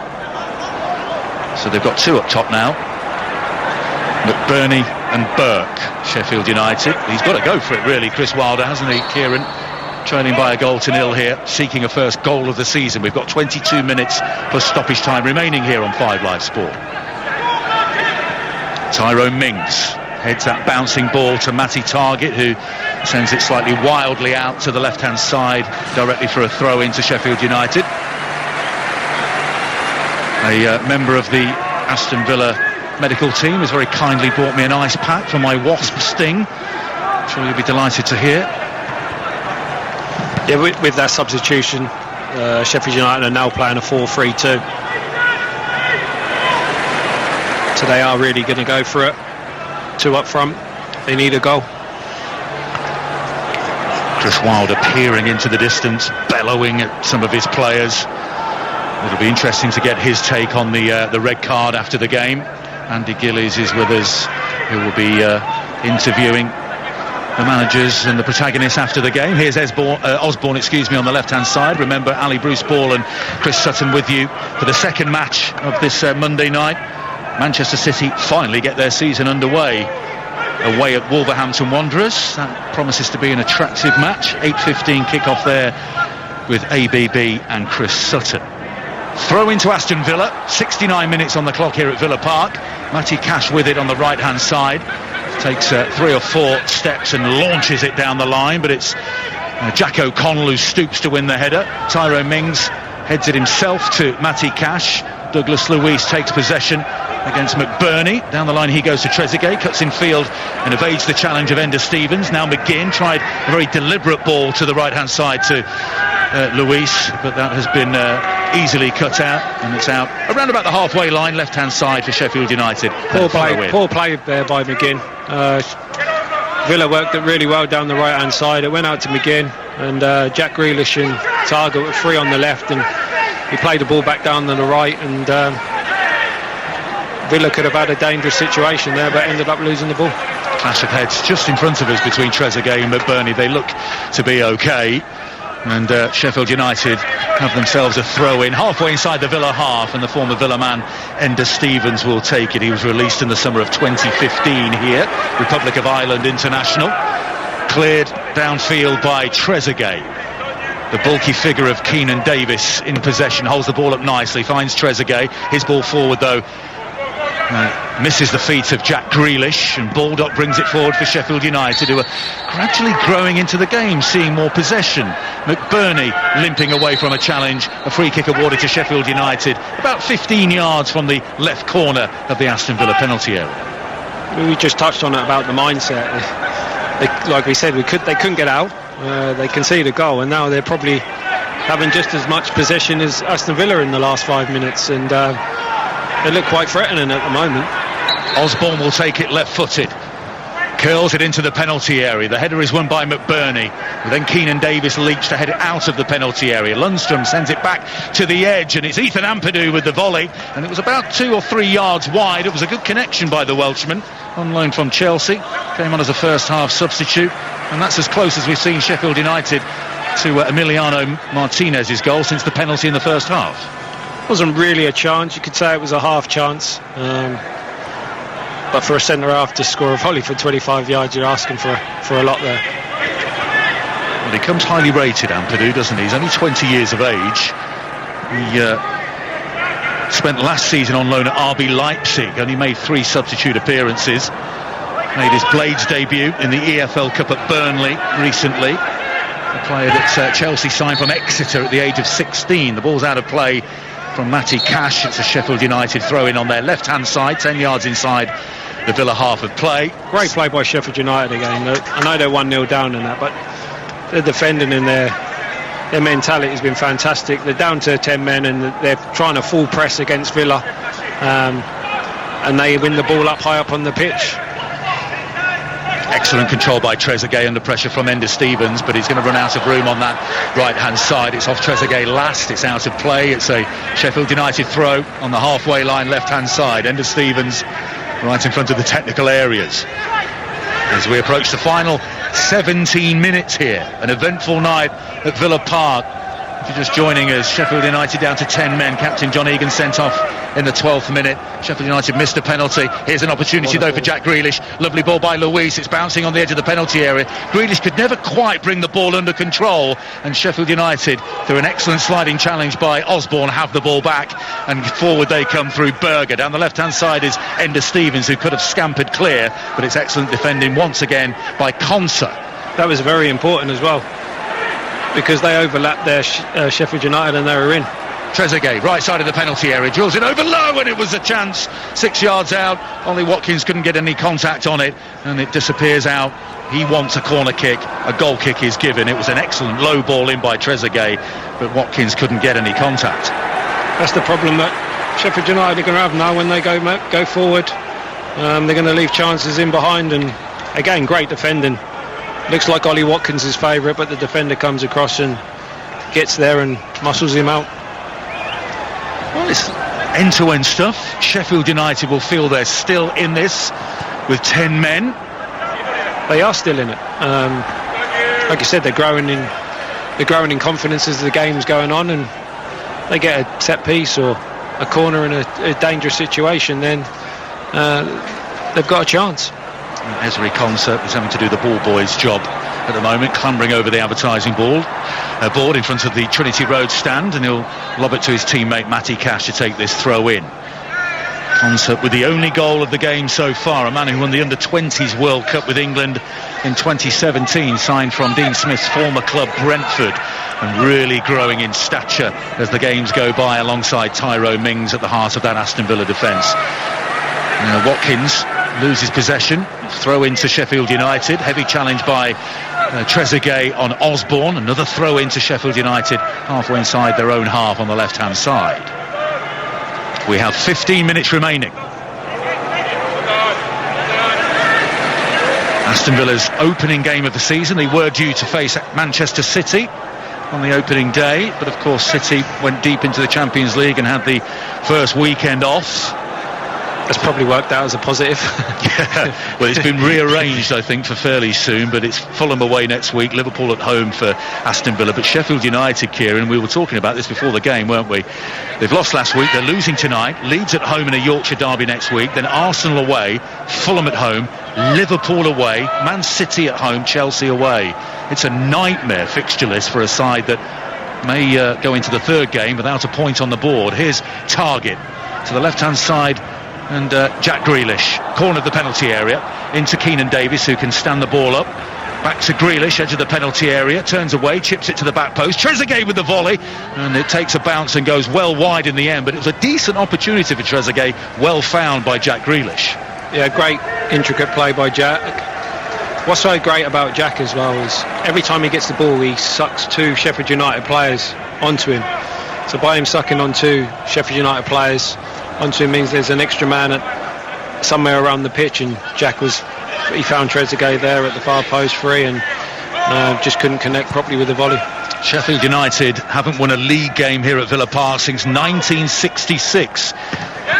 [SPEAKER 1] So they've got two up top now, McBurney and Burke, Sheffield United. He's got to go for it really, Chris Wilder, hasn't he, Kieran? Trailing by a goal to nil here, seeking a first goal of the season. We've got 22 minutes plus stoppage time remaining here on 5 Live Sport. Tyrone Mings heads that bouncing ball to Matty Targett, who sends it slightly wildly out to the left-hand side, directly for a throw into Sheffield United. A member of the Aston Villa medical team has very kindly brought me an ice pack for my wasp sting. I'm sure you'll be delighted to hear.
[SPEAKER 2] Yeah, with that substitution, Sheffield United are now playing a 4-3-2. So they are really going to go for it. 2 up front, they need a goal.
[SPEAKER 1] Chris Wilder peering into the distance, bellowing at some of his players. It'll be interesting to get his take on the red card after the game. Andy Gillies is with us, who will be interviewing the managers and the protagonists after the game. Here's Osborne, on the left-hand side. Remember, Ali Bruce Ball and Chris Sutton with you for the second match of this Monday night. Manchester City finally get their season underway away at Wolverhampton Wanderers. That promises to be an attractive match. 8:15 kick-off there with ABB and Chris Sutton. Throw into Aston Villa, 69 minutes on the clock here at Villa Park. Matty Cash with it on the right-hand side. Takes 3 or 4 steps and launches it down the line, but it's Jack O'Connell who stoops to win the header. Tyrone Mings heads it himself to Matty Cash. Douglas Luiz takes possession, against McBurney. Down the line he goes to Trezeguet, cuts in field and evades the challenge of Ender Stevens. Now McGinn tried a very deliberate ball to the right-hand side to Luis, but that has been easily cut out, and it's out around about the halfway line, left-hand side for Sheffield United.
[SPEAKER 2] Poor play there by McGinn. Villa worked it really well down the right-hand side. It went out to McGinn, and Jack Grealish and Target were free on the left, and he played the ball back down to the right, and Villa could have had a dangerous situation there, but ended up losing the ball.
[SPEAKER 1] Clash of heads just in front of us between Trezeguet and McBurney. They look to be okay, and Sheffield United have themselves a throw-in halfway inside the Villa half, and the former Villa man Ender Stevens will take it. He was released in the summer of 2015 here, Republic of Ireland international. Cleared downfield by Trezeguet. The bulky figure of Keenan Davis in possession, holds the ball up nicely, finds Trezeguet. His ball forward though misses the feet of Jack Grealish, and Baldock brings it forward for Sheffield United, who are gradually growing into the game, seeing more possession. McBurney limping away from a challenge. A free kick awarded to Sheffield United about 15 yards from the left corner of the Aston Villa penalty area.
[SPEAKER 2] We just touched on it about the mindset. Like we said, they couldn't get out. They conceded a goal, and now they're probably having just as much possession as Aston Villa in the last 5 minutes, and they look quite threatening at the moment.
[SPEAKER 1] Osborne will take it left-footed, curls it into the penalty area. The header is won by McBurney, but then Keenan Davis leaps to head it out of the penalty area. Lundstrom sends it back to the edge, and it's Ethan Ampadu with the volley, and it was about 2 or 3 yards wide. It was a good connection by the Welshman, on loan from Chelsea, came on as a first-half substitute, and that's as close as we've seen Sheffield United to Emiliano Martinez's goal since the penalty in the first half.
[SPEAKER 2] Wasn't really a chance. You could say it was a half chance, but for a centre-half to score a volley for 25 yards, you're asking for a lot there.
[SPEAKER 1] Well, he comes highly rated, Ampadu, doesn't he? He's only 20 years of age. He spent last season on loan at RB Leipzig, only made 3 substitute appearances. Made his Blades debut in the EFL Cup at Burnley recently. The player that Chelsea signed from Exeter at the age of 16. The ball's out of play from Matty Cash. It's a Sheffield United throw-in on their left-hand side, 10 yards inside the Villa half of play.
[SPEAKER 2] Great play by Sheffield United again. I know they're 1-0 down in that, but they're defending in their mentality has been fantastic. They're down to 10 men, and they're trying to full press against Villa, and they win the ball up high up on the pitch.
[SPEAKER 1] Excellent control by Trezeguet under pressure from Ender Stevens, but he's going to run out of room on that right-hand side. It's off Trezeguet last, it's out of play. It's a Sheffield United throw on the halfway line left-hand side. Ender Stevens right in front of the technical areas. As we approach the final 17 minutes here, an eventful night at Villa Park. If you're just joining us, Sheffield United down to 10 men. Captain John Egan sent off in the 12th minute. Sheffield United missed a penalty. Here's an opportunity though for Jack Grealish. Lovely ball by Luis. It's bouncing on the edge of the penalty area. Grealish could never quite bring the ball under control, and Sheffield United, through an excellent sliding challenge by Osborne, have the ball back, and forward they come through Berger. Down the left-hand side is Ender Stevens, who could have scampered clear, but it's excellent defending once again by Konsa.
[SPEAKER 2] That was very important as well, because they overlapped their Sheffield United, and they were in.
[SPEAKER 1] Trezeguet, right side of the penalty area, drills it over low, and it was a chance. 6 yards out. Ollie Watkins couldn't get any contact on it, and it disappears out. He wants a corner kick. A goal kick is given. It was an excellent low ball in by Trezeguet, but Watkins couldn't get any contact.
[SPEAKER 2] That's the problem that Sheffield United are going to have now when they go forward. They're going to leave chances in behind, and again, great defending. Looks like Ollie Watkins' is favourite, but the defender comes across and gets there and muscles him out.
[SPEAKER 1] Well, it's end-to-end stuff. Sheffield United will feel they're still in this with 10 men.
[SPEAKER 2] They are still in it. Like you said, they're growing in confidence as the game's going on, and they get a set piece or a corner in a dangerous situation, then they've got a chance.
[SPEAKER 1] Ezri Konsa is having to do the ball boy's job at the moment, clambering over the advertising board in front of the Trinity Road stand, and he'll lob it to his teammate Matty Cash to take this throw in. Konsa with the only goal of the game so far, a man who won the Under-20s World Cup with England in 2017, signed from Dean Smith's former club Brentford, and really growing in stature as the games go by alongside Tyrone Mings at the heart of that Aston Villa defence. Watkins loses possession. Throw into Sheffield United. Heavy challenge by Trezeguet on Osborne. Another throw into Sheffield United halfway inside their own half on the left-hand side. We have 15 minutes remaining. Aston Villa's opening game of the season. They were due to face Manchester City on the opening day, but of course City went deep into the Champions League and had the first weekend off.
[SPEAKER 2] That's probably worked out as a positive.
[SPEAKER 1] Yeah, well, it's been rearranged, I think, for fairly soon, but it's Fulham away next week, Liverpool at home for Aston Villa. But Sheffield United, Kieran, we were talking about this before the game, weren't we? They've lost last week, they're losing tonight, Leeds at home in a Yorkshire derby next week, then Arsenal away, Fulham at home, Liverpool away, Man City at home, Chelsea away. It's a nightmare fixture list for a side that may go into the third game without a point on the board. Here's Target to the left-hand side, and Jack Grealish, corner of the penalty area, into Keenan Davis, who can stand the ball up. Back to Grealish, edge of the penalty area, turns away, chips it to the back post. Trezeguet with the volley, and it takes a bounce and goes well wide in the end. But it was a decent opportunity for Trezeguet, well found by Jack Grealish.
[SPEAKER 2] Yeah, great intricate play by Jack. What's so great about Jack as well is every time he gets the ball, he sucks two Sheffield United players onto him. So by him sucking on two Sheffield United players onto him means there's an extra man somewhere around the pitch, and he found Trezeguet there at the far post free and just couldn't connect properly with the volley.
[SPEAKER 1] Sheffield United haven't won a league game here at Villa Park since 1966.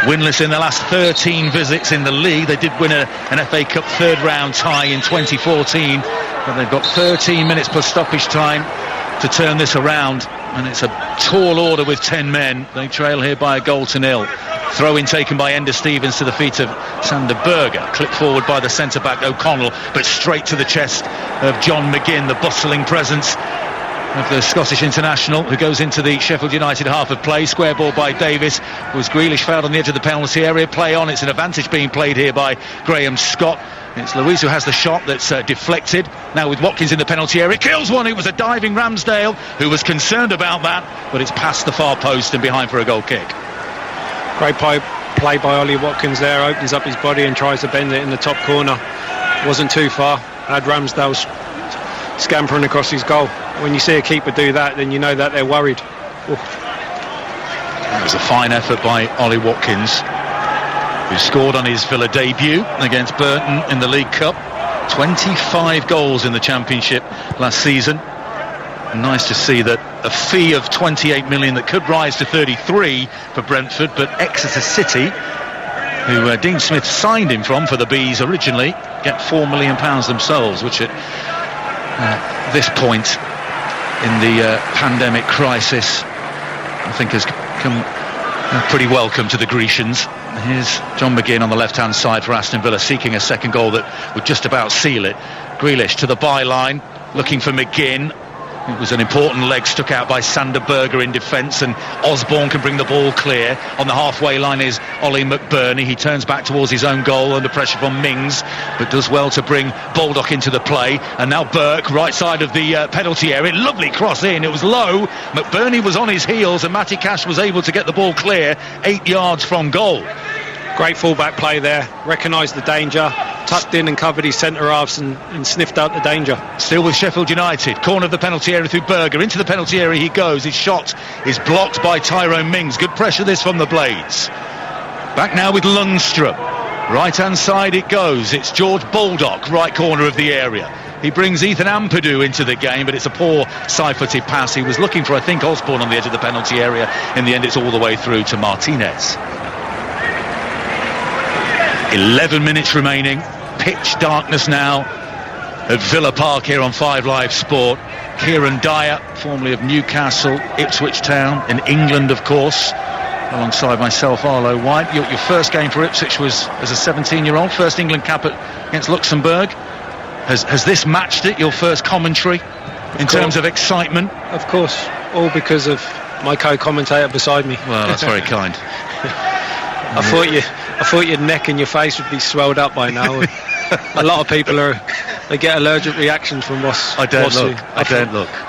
[SPEAKER 1] Winless in the last 13 visits in the league. They did win an FA Cup third round tie in 2014, but they've got 13 minutes plus stoppage time to turn this around, and it's a tall order with 10 men. They trail here by a 1-0. Throw-in taken by Ender Stevens to the feet of Sander Berge. Clipped forward by the centre-back O'Connell, but straight to the chest of John McGinn, the bustling presence of the Scottish international, who goes into the Sheffield United half of play. Square ball by Davis. Was Grealish fouled on the edge of the penalty area? Play on. It's an advantage being played here by Graham Scott. It's Louise who has the shot that's deflected. Now with Watkins in the penalty area. Kills one. It was a diving Ramsdale who was concerned about that, but it's past the far post and behind for a goal kick.
[SPEAKER 2] Great play by Ollie Watkins there. Opens up his body and tries to bend it in the top corner. Wasn't too far. Had Ramsdale scampering across his goal. When you see a keeper do that, then you know that they're worried.
[SPEAKER 1] It was a fine effort by Ollie Watkins, who scored on his Villa debut against Burton in the League Cup. 25 goals in the Championship last season. Nice to see that a fee of 28 million that could rise to 33 for Brentford, but Exeter City, who Dean Smith signed him from for the Bees originally, get £4 million themselves, which at this point in the pandemic crisis I think has come pretty welcome to the Grecians. Here's John McGinn on the left-hand side for Aston Villa, seeking a second goal that would just about seal it. Grealish to the byline, looking for McGinn. It was an important leg stuck out by Sander Berge in defence, and Osborne can bring the ball clear. On the halfway line is Ollie McBurney. He turns back towards his own goal under pressure from Mings, but does well to bring Baldock into the play. And now Burke, right side of the penalty area. Lovely cross in. It was low. McBurney was on his heels, and Matty Cash was able to get the ball clear 8 yards from goal.
[SPEAKER 2] Great fullback play there. Recognised the danger, tucked in and covered his centre halves and sniffed out the danger.
[SPEAKER 1] Still with Sheffield United. Corner of the penalty area through Berger. Into the penalty area he goes. His shot is blocked by Tyrone Mings. Good pressure this from the Blades. Back now with Lundstrom. Right hand side it goes. It's George Baldock, right corner of the area. He brings Ethan Ampadu into the game, but it's a poor side-footed pass. He was looking for, I think, Osborne on the edge of the penalty area. In the end, it's all the way through to Martinez. 11 minutes remaining. Pitch darkness now at Villa Park here on 5 Live Sport. Kieran Dyer, formerly of Newcastle, Ipswich Town, in England, of course, alongside myself, Arlo White. Your first game for Ipswich was as a 17-year-old, first England cap against Luxembourg. Has this matched it, your first commentary, in terms of excitement?
[SPEAKER 2] Of course, all because of my co-commentator beside me.
[SPEAKER 1] Well, that's very kind.
[SPEAKER 2] I thought your neck and your face would be swelled up by now. A lot of people they get allergic reactions from what's.
[SPEAKER 1] I don't look.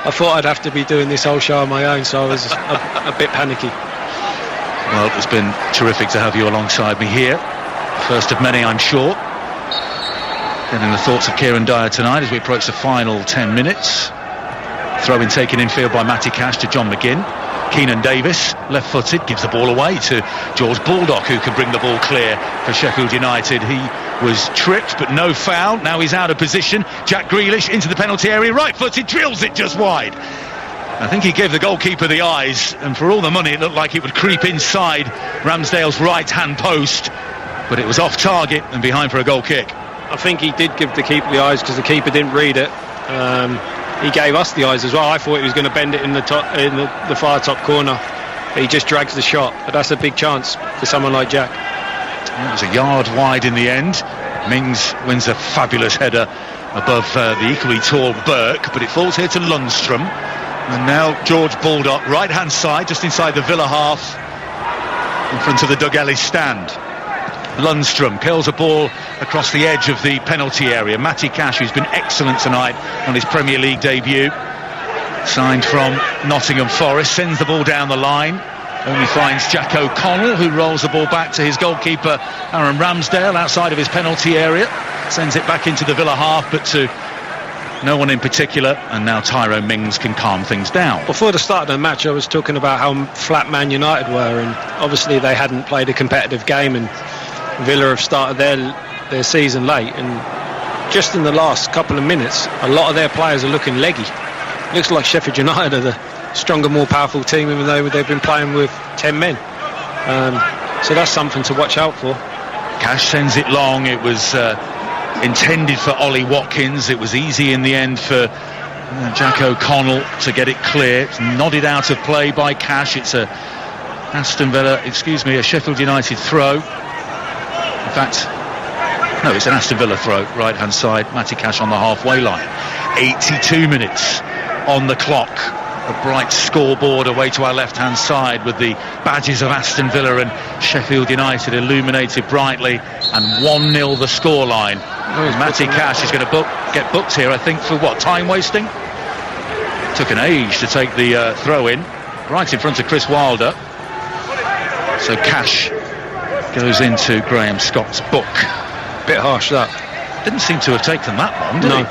[SPEAKER 1] I
[SPEAKER 2] thought I'd have to be doing this whole show on my own, so I was a bit panicky.
[SPEAKER 1] Well, it's been terrific to have you alongside me here. First of many, I'm sure. Getting the thoughts of Kieran Dyer tonight as we approach the final 10 minutes. Throw-in taken infield by Matty Cash to John McGinn. Keenan Davis, left-footed, gives the ball away to George Baldock, who can bring the ball clear for Sheffield United. He was tripped, but no foul. Now he's out of position. Jack Grealish into the penalty area, right-footed, drills it just wide. I think he gave the goalkeeper the eyes, and for all the money, it looked like it would creep inside Ramsdale's right-hand post, but it was off target and behind for a goal kick.
[SPEAKER 2] I think he did give the keeper the eyes because the keeper didn't read it. He gave us the eyes as well. I thought he was going to bend it in the far top corner. He just drags the shot, but that's a big chance for someone like Jack.
[SPEAKER 1] It was a yard wide in the end. Mings wins a fabulous header above the equally tall Burke, but it falls here to Lundstrom. And now George Baldock, right-hand side, just inside the Villa half, in front of the Doug Ellis stand. Lundstrom curls a ball across the edge of the penalty area. Matty Cash, who's been excellent tonight on his Premier League debut, signed from Nottingham Forest, sends the ball down the line. Only finds Jack O'Connell, who rolls the ball back to his goalkeeper Aaron Ramsdale outside of his penalty area. Sends it back into the Villa half, but to no one in particular, and now Tyrone Mings can calm things down.
[SPEAKER 2] Before the start of the match, I was talking about how flat Man United were, and obviously they hadn't played a competitive game, and Villa have started their season late, and just in the last couple of minutes a lot of their players are looking leggy. Looks like Sheffield United are the stronger, more powerful team, even though they've been playing with 10 men. So that's something to watch out for.
[SPEAKER 1] Cash sends it long. It was intended for Ollie Watkins. It was easy in the end for Jack O'Connell to get it clear. It's nodded out of play by Cash. It's a Sheffield United throw. In fact, no, it's an Aston Villa throw, right-hand side. Matty Cash on the halfway line. 82 minutes on the clock. A bright scoreboard away to our left-hand side with the badges of Aston Villa and Sheffield United illuminated brightly, and 1-0 the scoreline. Matty Cash is going to get booked here, I think, for what, time wasting? Took an age to take the throw-in, right in front of Chris Wilder. So Cash goes into Graham Scott's book.
[SPEAKER 2] Bit harsh, that.
[SPEAKER 1] Didn't seem to have taken that long, did he?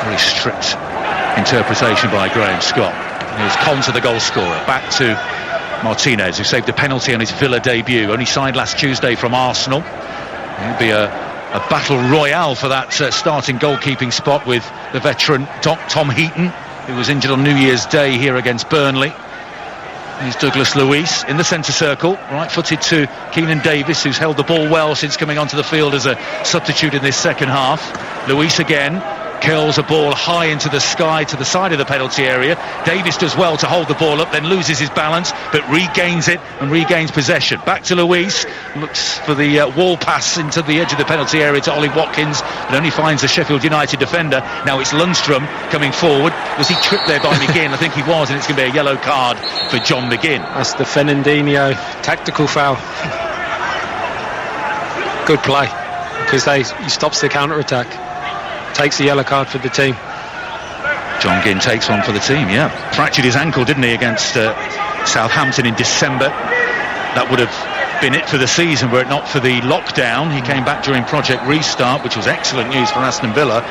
[SPEAKER 1] Very strict interpretation by Graham Scott. Here's Conte, the goal scorer, back to Martinez, who saved a penalty on his Villa debut, only signed last Tuesday from Arsenal. It'll be a battle royale for that starting goalkeeping spot with the veteran Tom Heaton, who was injured on New Year's Day here against Burnley. Here's Douglas Luiz in the centre circle, right-footed to Keenan Davis, who's held the ball well since coming onto the field as a substitute in this second half. Luiz again curls a ball high into the sky to the side of the penalty area. Davis does well to hold the ball up, then loses his balance, but regains it and regains possession. Back to Luiz, looks for the wall pass into the edge of the penalty area to Ollie Watkins, but only finds the Sheffield United defender. Now it's Lundstrom coming forward. Was he tripped there by McGinn? I think he was, and it's going to be a yellow card for John McGinn.
[SPEAKER 2] That's the Fernandinho tactical foul. Good play, because he stops the counter-attack. Takes the yellow card for the team.
[SPEAKER 1] John Ginn takes one for the team, yeah. Fractured his ankle, didn't he, against Southampton in December. That would have been it for the season were it not for the lockdown. He came back during Project Restart, which was excellent news for Aston Villa.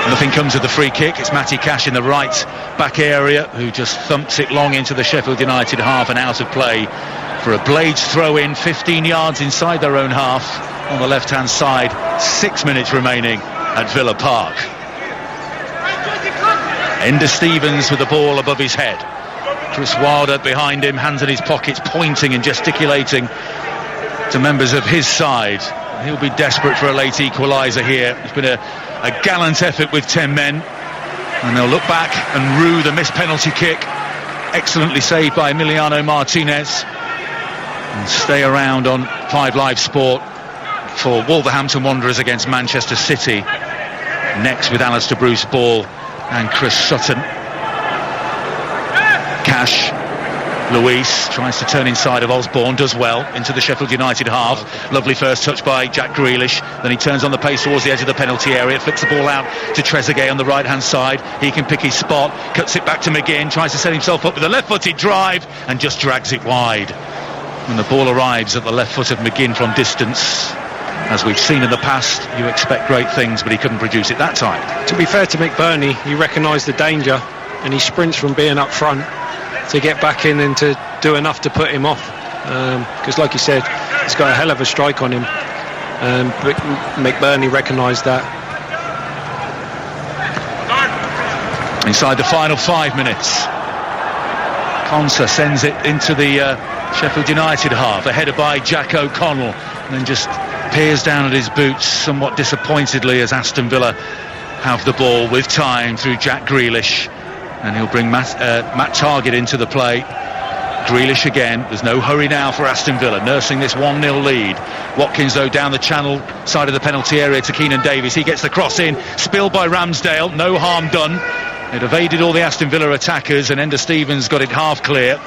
[SPEAKER 1] Nothing comes of the free kick. It's Matty Cash in the right back area, who just thumps it long into the Sheffield United half and out of play for a Blades throw-in, 15 yards inside their own half on the left-hand side. 6 minutes remaining at Villa Park. Ender Stevens with the ball above his head. Chris Wilder behind him, hands in his pockets, pointing and gesticulating to members of his side. He'll be desperate for a late equaliser here. It's been a gallant effort with 10 men, and they'll look back and rue the missed penalty kick, excellently saved by Emiliano Martinez, and stay around on 5 Live Sport for Wolverhampton Wanderers against Manchester City next, with Alistair Bruce Ball and Chris Sutton. Cash Luis tries to turn inside of Osborne, does well into the Sheffield United half. Lovely first touch by Jack Grealish. Then he turns on the pace towards the edge of the penalty area, flicks the ball out to Trezeguet on the right hand side. He can pick his spot, cuts it back to McGinn, tries to set himself up with a left-footed drive and just drags it wide. When the ball arrives at the left foot of McGinn from distance, as we've seen in the past, you expect great things, but he couldn't produce it that time.
[SPEAKER 2] To be fair to McBurney, he recognised the danger and he sprints from being up front to get back in and to do enough to put him off, because like you said, he's got a hell of a strike on him, but McBurney recognised that.
[SPEAKER 1] Inside the final 5 minutes, Konsa sends it into the Sheffield United half, a header by Jack O'Connell, and then just peers down at his boots somewhat disappointedly as Aston Villa have the ball with time through Jack Grealish. And he'll bring Matt Targett into the play. Grealish again. There's no hurry now for Aston Villa, nursing this 1-0 lead. Watkins, though, down the channel side of the penalty area to Keenan Davies. He gets the cross in, spilled by Ramsdale. No harm done. It evaded all the Aston Villa attackers, and Enda Stevens got it half clear.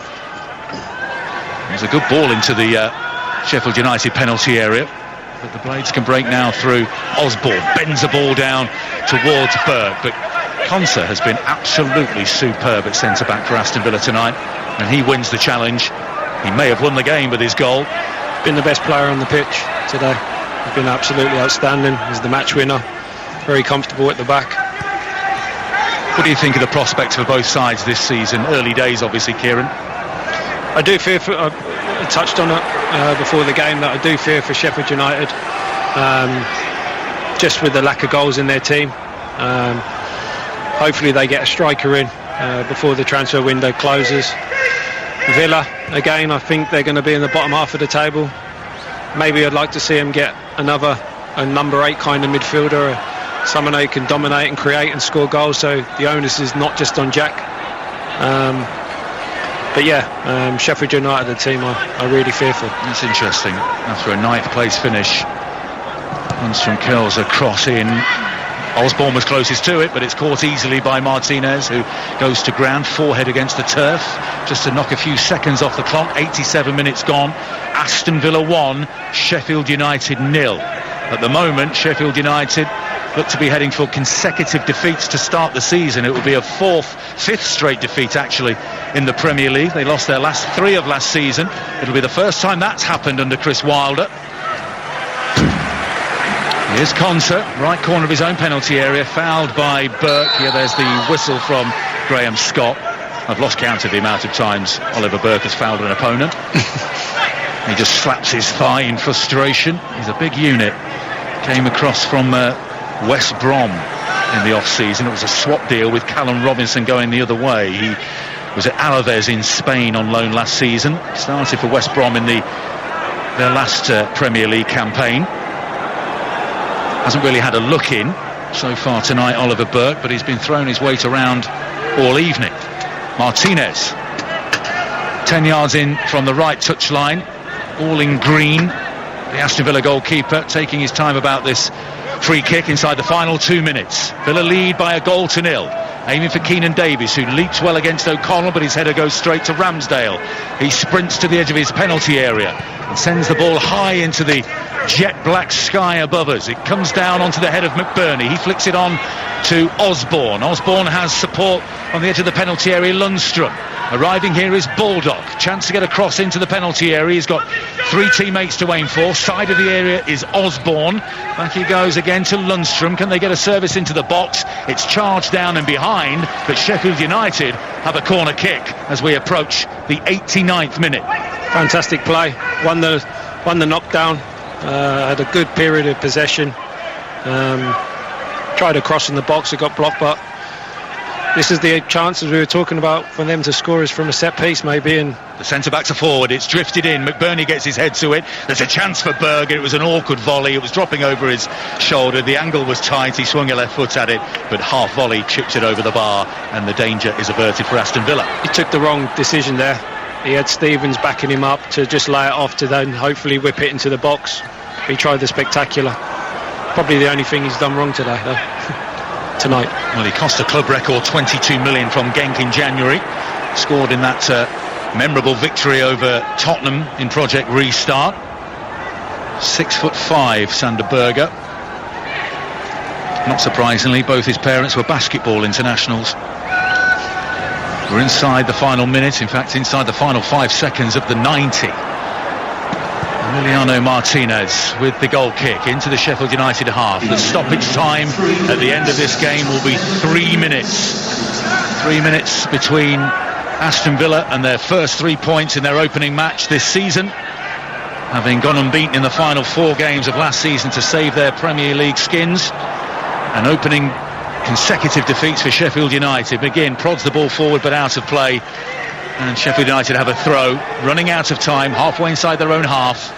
[SPEAKER 1] There's a good ball into the Sheffield United penalty area, but the Blades can break now through Osborne. Bends the ball down towards Berg, but Konsa has been absolutely superb at centre-back for Aston Villa tonight, and he wins the challenge. He may have won the game with his goal.
[SPEAKER 2] Been the best player on the pitch today. He's been absolutely outstanding. He's the match winner. Very comfortable at the back.
[SPEAKER 1] What do you think of the prospects for both sides this season? Early days, obviously, Kieran.
[SPEAKER 2] I do fear for... I touched on it before the game that I do fear for Sheffield United, just with the lack of goals in their team. Hopefully they get a striker in before the transfer window closes. Villa, again, I think they're going to be in the bottom half of the table. Maybe I'd like to see them get a number 8 kind of midfielder, someone who can dominate and create and score goals, so the onus is not just on Jack. But yeah, Sheffield United, the team I really fear for.
[SPEAKER 1] That's interesting. After a 9th place finish, Lundstrom curls a cross in. Osborne was closest to it, but it's caught easily by Martinez, who goes to ground, forehead against the turf, just to knock a few seconds off the clock. 87 minutes gone. Aston Villa 1, Sheffield United 0. At the moment, Sheffield United look to be heading for consecutive defeats to start the season. It will be a 5th straight defeat, actually, in the Premier League. They lost their last 3 of last season. It'll be the first time that's happened under Chris Wilder. Here's Konsa, right corner of his own penalty area, fouled by Burke. Here, there's the whistle from Graham Scott. I've lost count of the amount of times Oliver Burke has fouled an opponent. He just slaps his thigh in frustration. He's a big unit. Came across from West Brom in the off-season. It was a swap deal with Callum Robinson going the other way. He was at Alaves in Spain on loan last season. Started for West Brom in their last Premier League campaign. Hasn't really had a look in so far tonight, Oliver Burke, but he's been throwing his weight around all evening. Martinez, 10 yards in from the right touchline, all in green. The Aston Villa goalkeeper taking his time about this free kick inside the final 2 minutes. Villa lead by a goal to 0. Aiming for Keenan Davies, who leaps well against O'Connell, but his header goes straight to Ramsdale. He sprints to the edge of his penalty area and sends the ball high into the jet black sky above us. It comes down onto the head of McBurney. He flicks it on to Osborne. Osborne has support on the edge of the penalty area. Lundstrom. Arriving here is Baldock. Chance to get a cross into the penalty area. He's got 3 teammates to aim for. Side of the area is Osborne. Back he goes again to Lundstrom. Can they get a service into the box? It's charged down and behind, but Sheffield United have a corner kick as we approach the 89th minute.
[SPEAKER 2] Fantastic play. Won the knockdown. Had a good period of possession. Tried a cross in the box. It got blocked, but this is the chances we were talking about for them to score is from a set piece maybe. And
[SPEAKER 1] the centre-backs are forward. It's drifted in. McBurney gets his head to it. There's a chance for Berg. It was an awkward volley. It was dropping over his shoulder. The angle was tight. He swung a left foot at it, but half volley chipped it over the bar, and the danger is averted for Aston Villa.
[SPEAKER 2] He took the wrong decision there. He had Stevens backing him up to just lay it off to then hopefully whip it into the box. He tried the spectacular. Probably the only thing he's done wrong today, though. Tonight.
[SPEAKER 1] Well, he cost a club record 22 million from Genk in January. Scored in that memorable victory over Tottenham in Project Restart. 6'5", Sander Berge. Not surprisingly, both his parents were basketball internationals. We're inside the final minute, in fact inside the final 5 seconds of the 90. Emiliano Martinez with the goal kick into the Sheffield United half. The stoppage time at the end of this game will be 3 minutes. 3 minutes between Aston Villa and their first 3 points in their opening match this season, having gone unbeaten in the final 4 games of last season to save their Premier League skins. And opening consecutive defeats for Sheffield United. McGinn prods the ball forward but out of play, and Sheffield United have a throw, running out of time, halfway inside their own half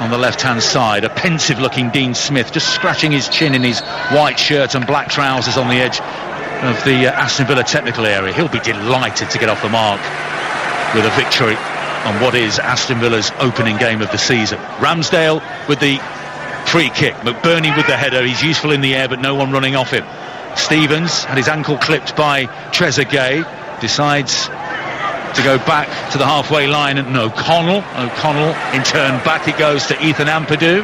[SPEAKER 1] on the left-hand side. A pensive looking Dean Smith just scratching his chin in his white shirt and black trousers on the edge of the Aston Villa technical area. He'll be delighted to get off the mark with a victory on what is Aston Villa's opening game of the season. Ramsdale with the free kick, McBurney with the header. He's useful in the air but no one running off him. Stevens had his ankle clipped by Trezeguet, decides to go back to the halfway line, and O'Connell in turn back it goes to Ethan Ampadu.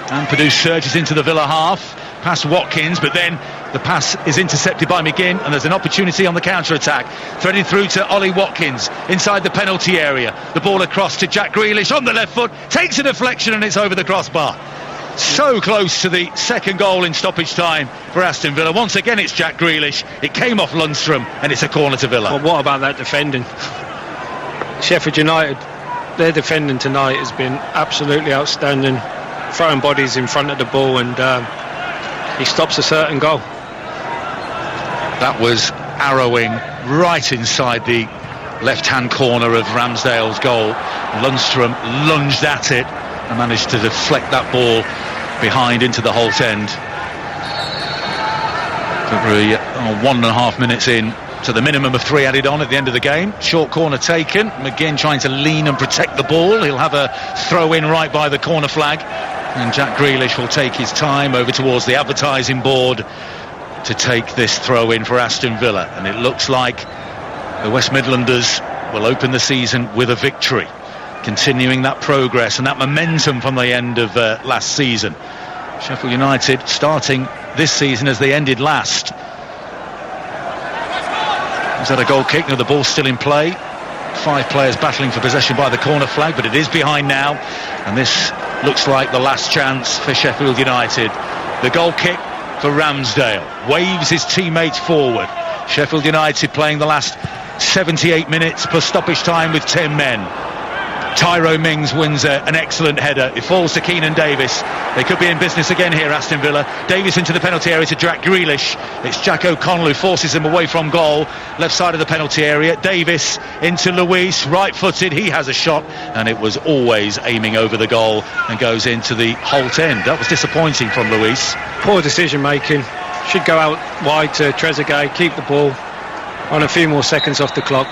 [SPEAKER 1] Ampadu surges into the Villa half past Watkins, but then the pass is intercepted by McGinn and there's an opportunity on the counter-attack, threading through to Ollie Watkins inside the penalty area. The ball across to Jack Grealish on the left foot, takes a deflection and it's over the crossbar. So close to the second goal in stoppage time for Aston Villa. Once again it's Jack Grealish, it came off Lundstram and it's a corner to Villa.
[SPEAKER 2] Well, what about that defending? Sheffield United, their defending tonight has been absolutely outstanding, throwing bodies in front of the ball, and he stops a certain goal.
[SPEAKER 1] That was arrowing right inside the left-hand corner of Ramsdale's goal. Lundstram lunged at it and managed to deflect that ball behind into the Holt end. Probably 1.5 minutes in to the minimum of 3 added on at the end of the game. Short corner taken. McGinn trying to lean and protect the ball. He'll have a throw in right by the corner flag, and Jack Grealish will take his time over towards the advertising board to take this throw in for Aston Villa. And it looks like the West Midlanders will open the season with a victory, continuing that progress and that momentum from the end of last season. Sheffield United starting this season as they ended last. Is that a goal kick? No, the ball's still in play. 5 players battling for possession by the corner flag, but it is behind now, and this looks like the last chance for Sheffield United. The goal kick for Ramsdale, waves his teammates forward. Sheffield United playing the last 78 minutes plus stoppage time with 10 men. Tyrone Mings wins an excellent header. It falls to Keenan Davis. They could be in business again here, Aston Villa. Davis into the penalty area to Jack Grealish. It's Jack O'Connell who forces him away from goal. Left side of the penalty area. Davis into Luis, right-footed. He has a shot, and it was always aiming over the goal and goes into the Holt end. That was disappointing from Luis.
[SPEAKER 2] Poor decision-making. Should go out wide to Trezeguet, keep the ball on a few more seconds off the clock.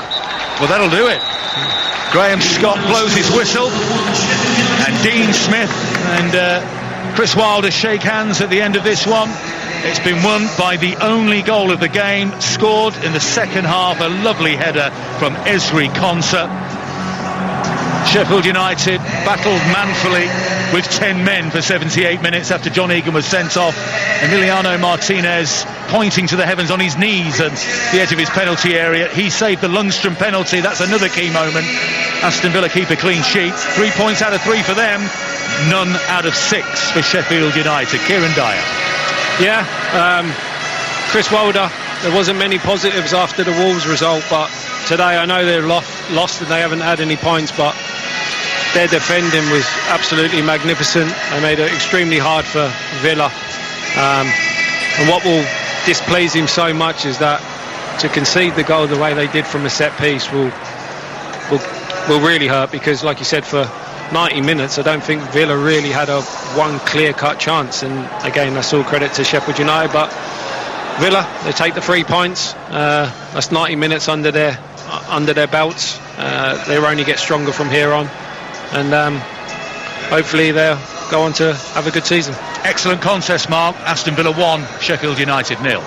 [SPEAKER 1] Well, that'll do it. Graham Scott blows his whistle, and Dean Smith and Chris Wilder shake hands at the end of this one. It's been won by the only goal of the game, scored in the second half, a lovely header from Esri Konsa. Sheffield United battled manfully with 10 men for 78 minutes after John Egan was sent off. Emiliano Martinez pointing to the heavens on his knees at the edge of his penalty area. He saved the Lundstram penalty. That's another key moment. Aston Villa keep a clean sheet. 3 points out of 3 for them. None out of 6 for Sheffield United. Kieran Dyer.
[SPEAKER 2] Yeah, Chris Wilder, there wasn't many positives after the Wolves result, but today I know they're lost and they haven't had any points, but their defending was absolutely magnificent. They made it extremely hard for Villa. And what will displease him so much is that to concede the goal the way they did from a set piece will really hurt, because like you said, for 90 minutes I don't think Villa really had a one clear-cut chance, and again that's all credit to Sheffield United. But Villa, they take the 3 points. That's 90 minutes under their belts. They'll only get stronger from here on, and hopefully they'll go on to have a good season.
[SPEAKER 1] Excellent contest, Mark. Aston Villa 1, Sheffield United 0.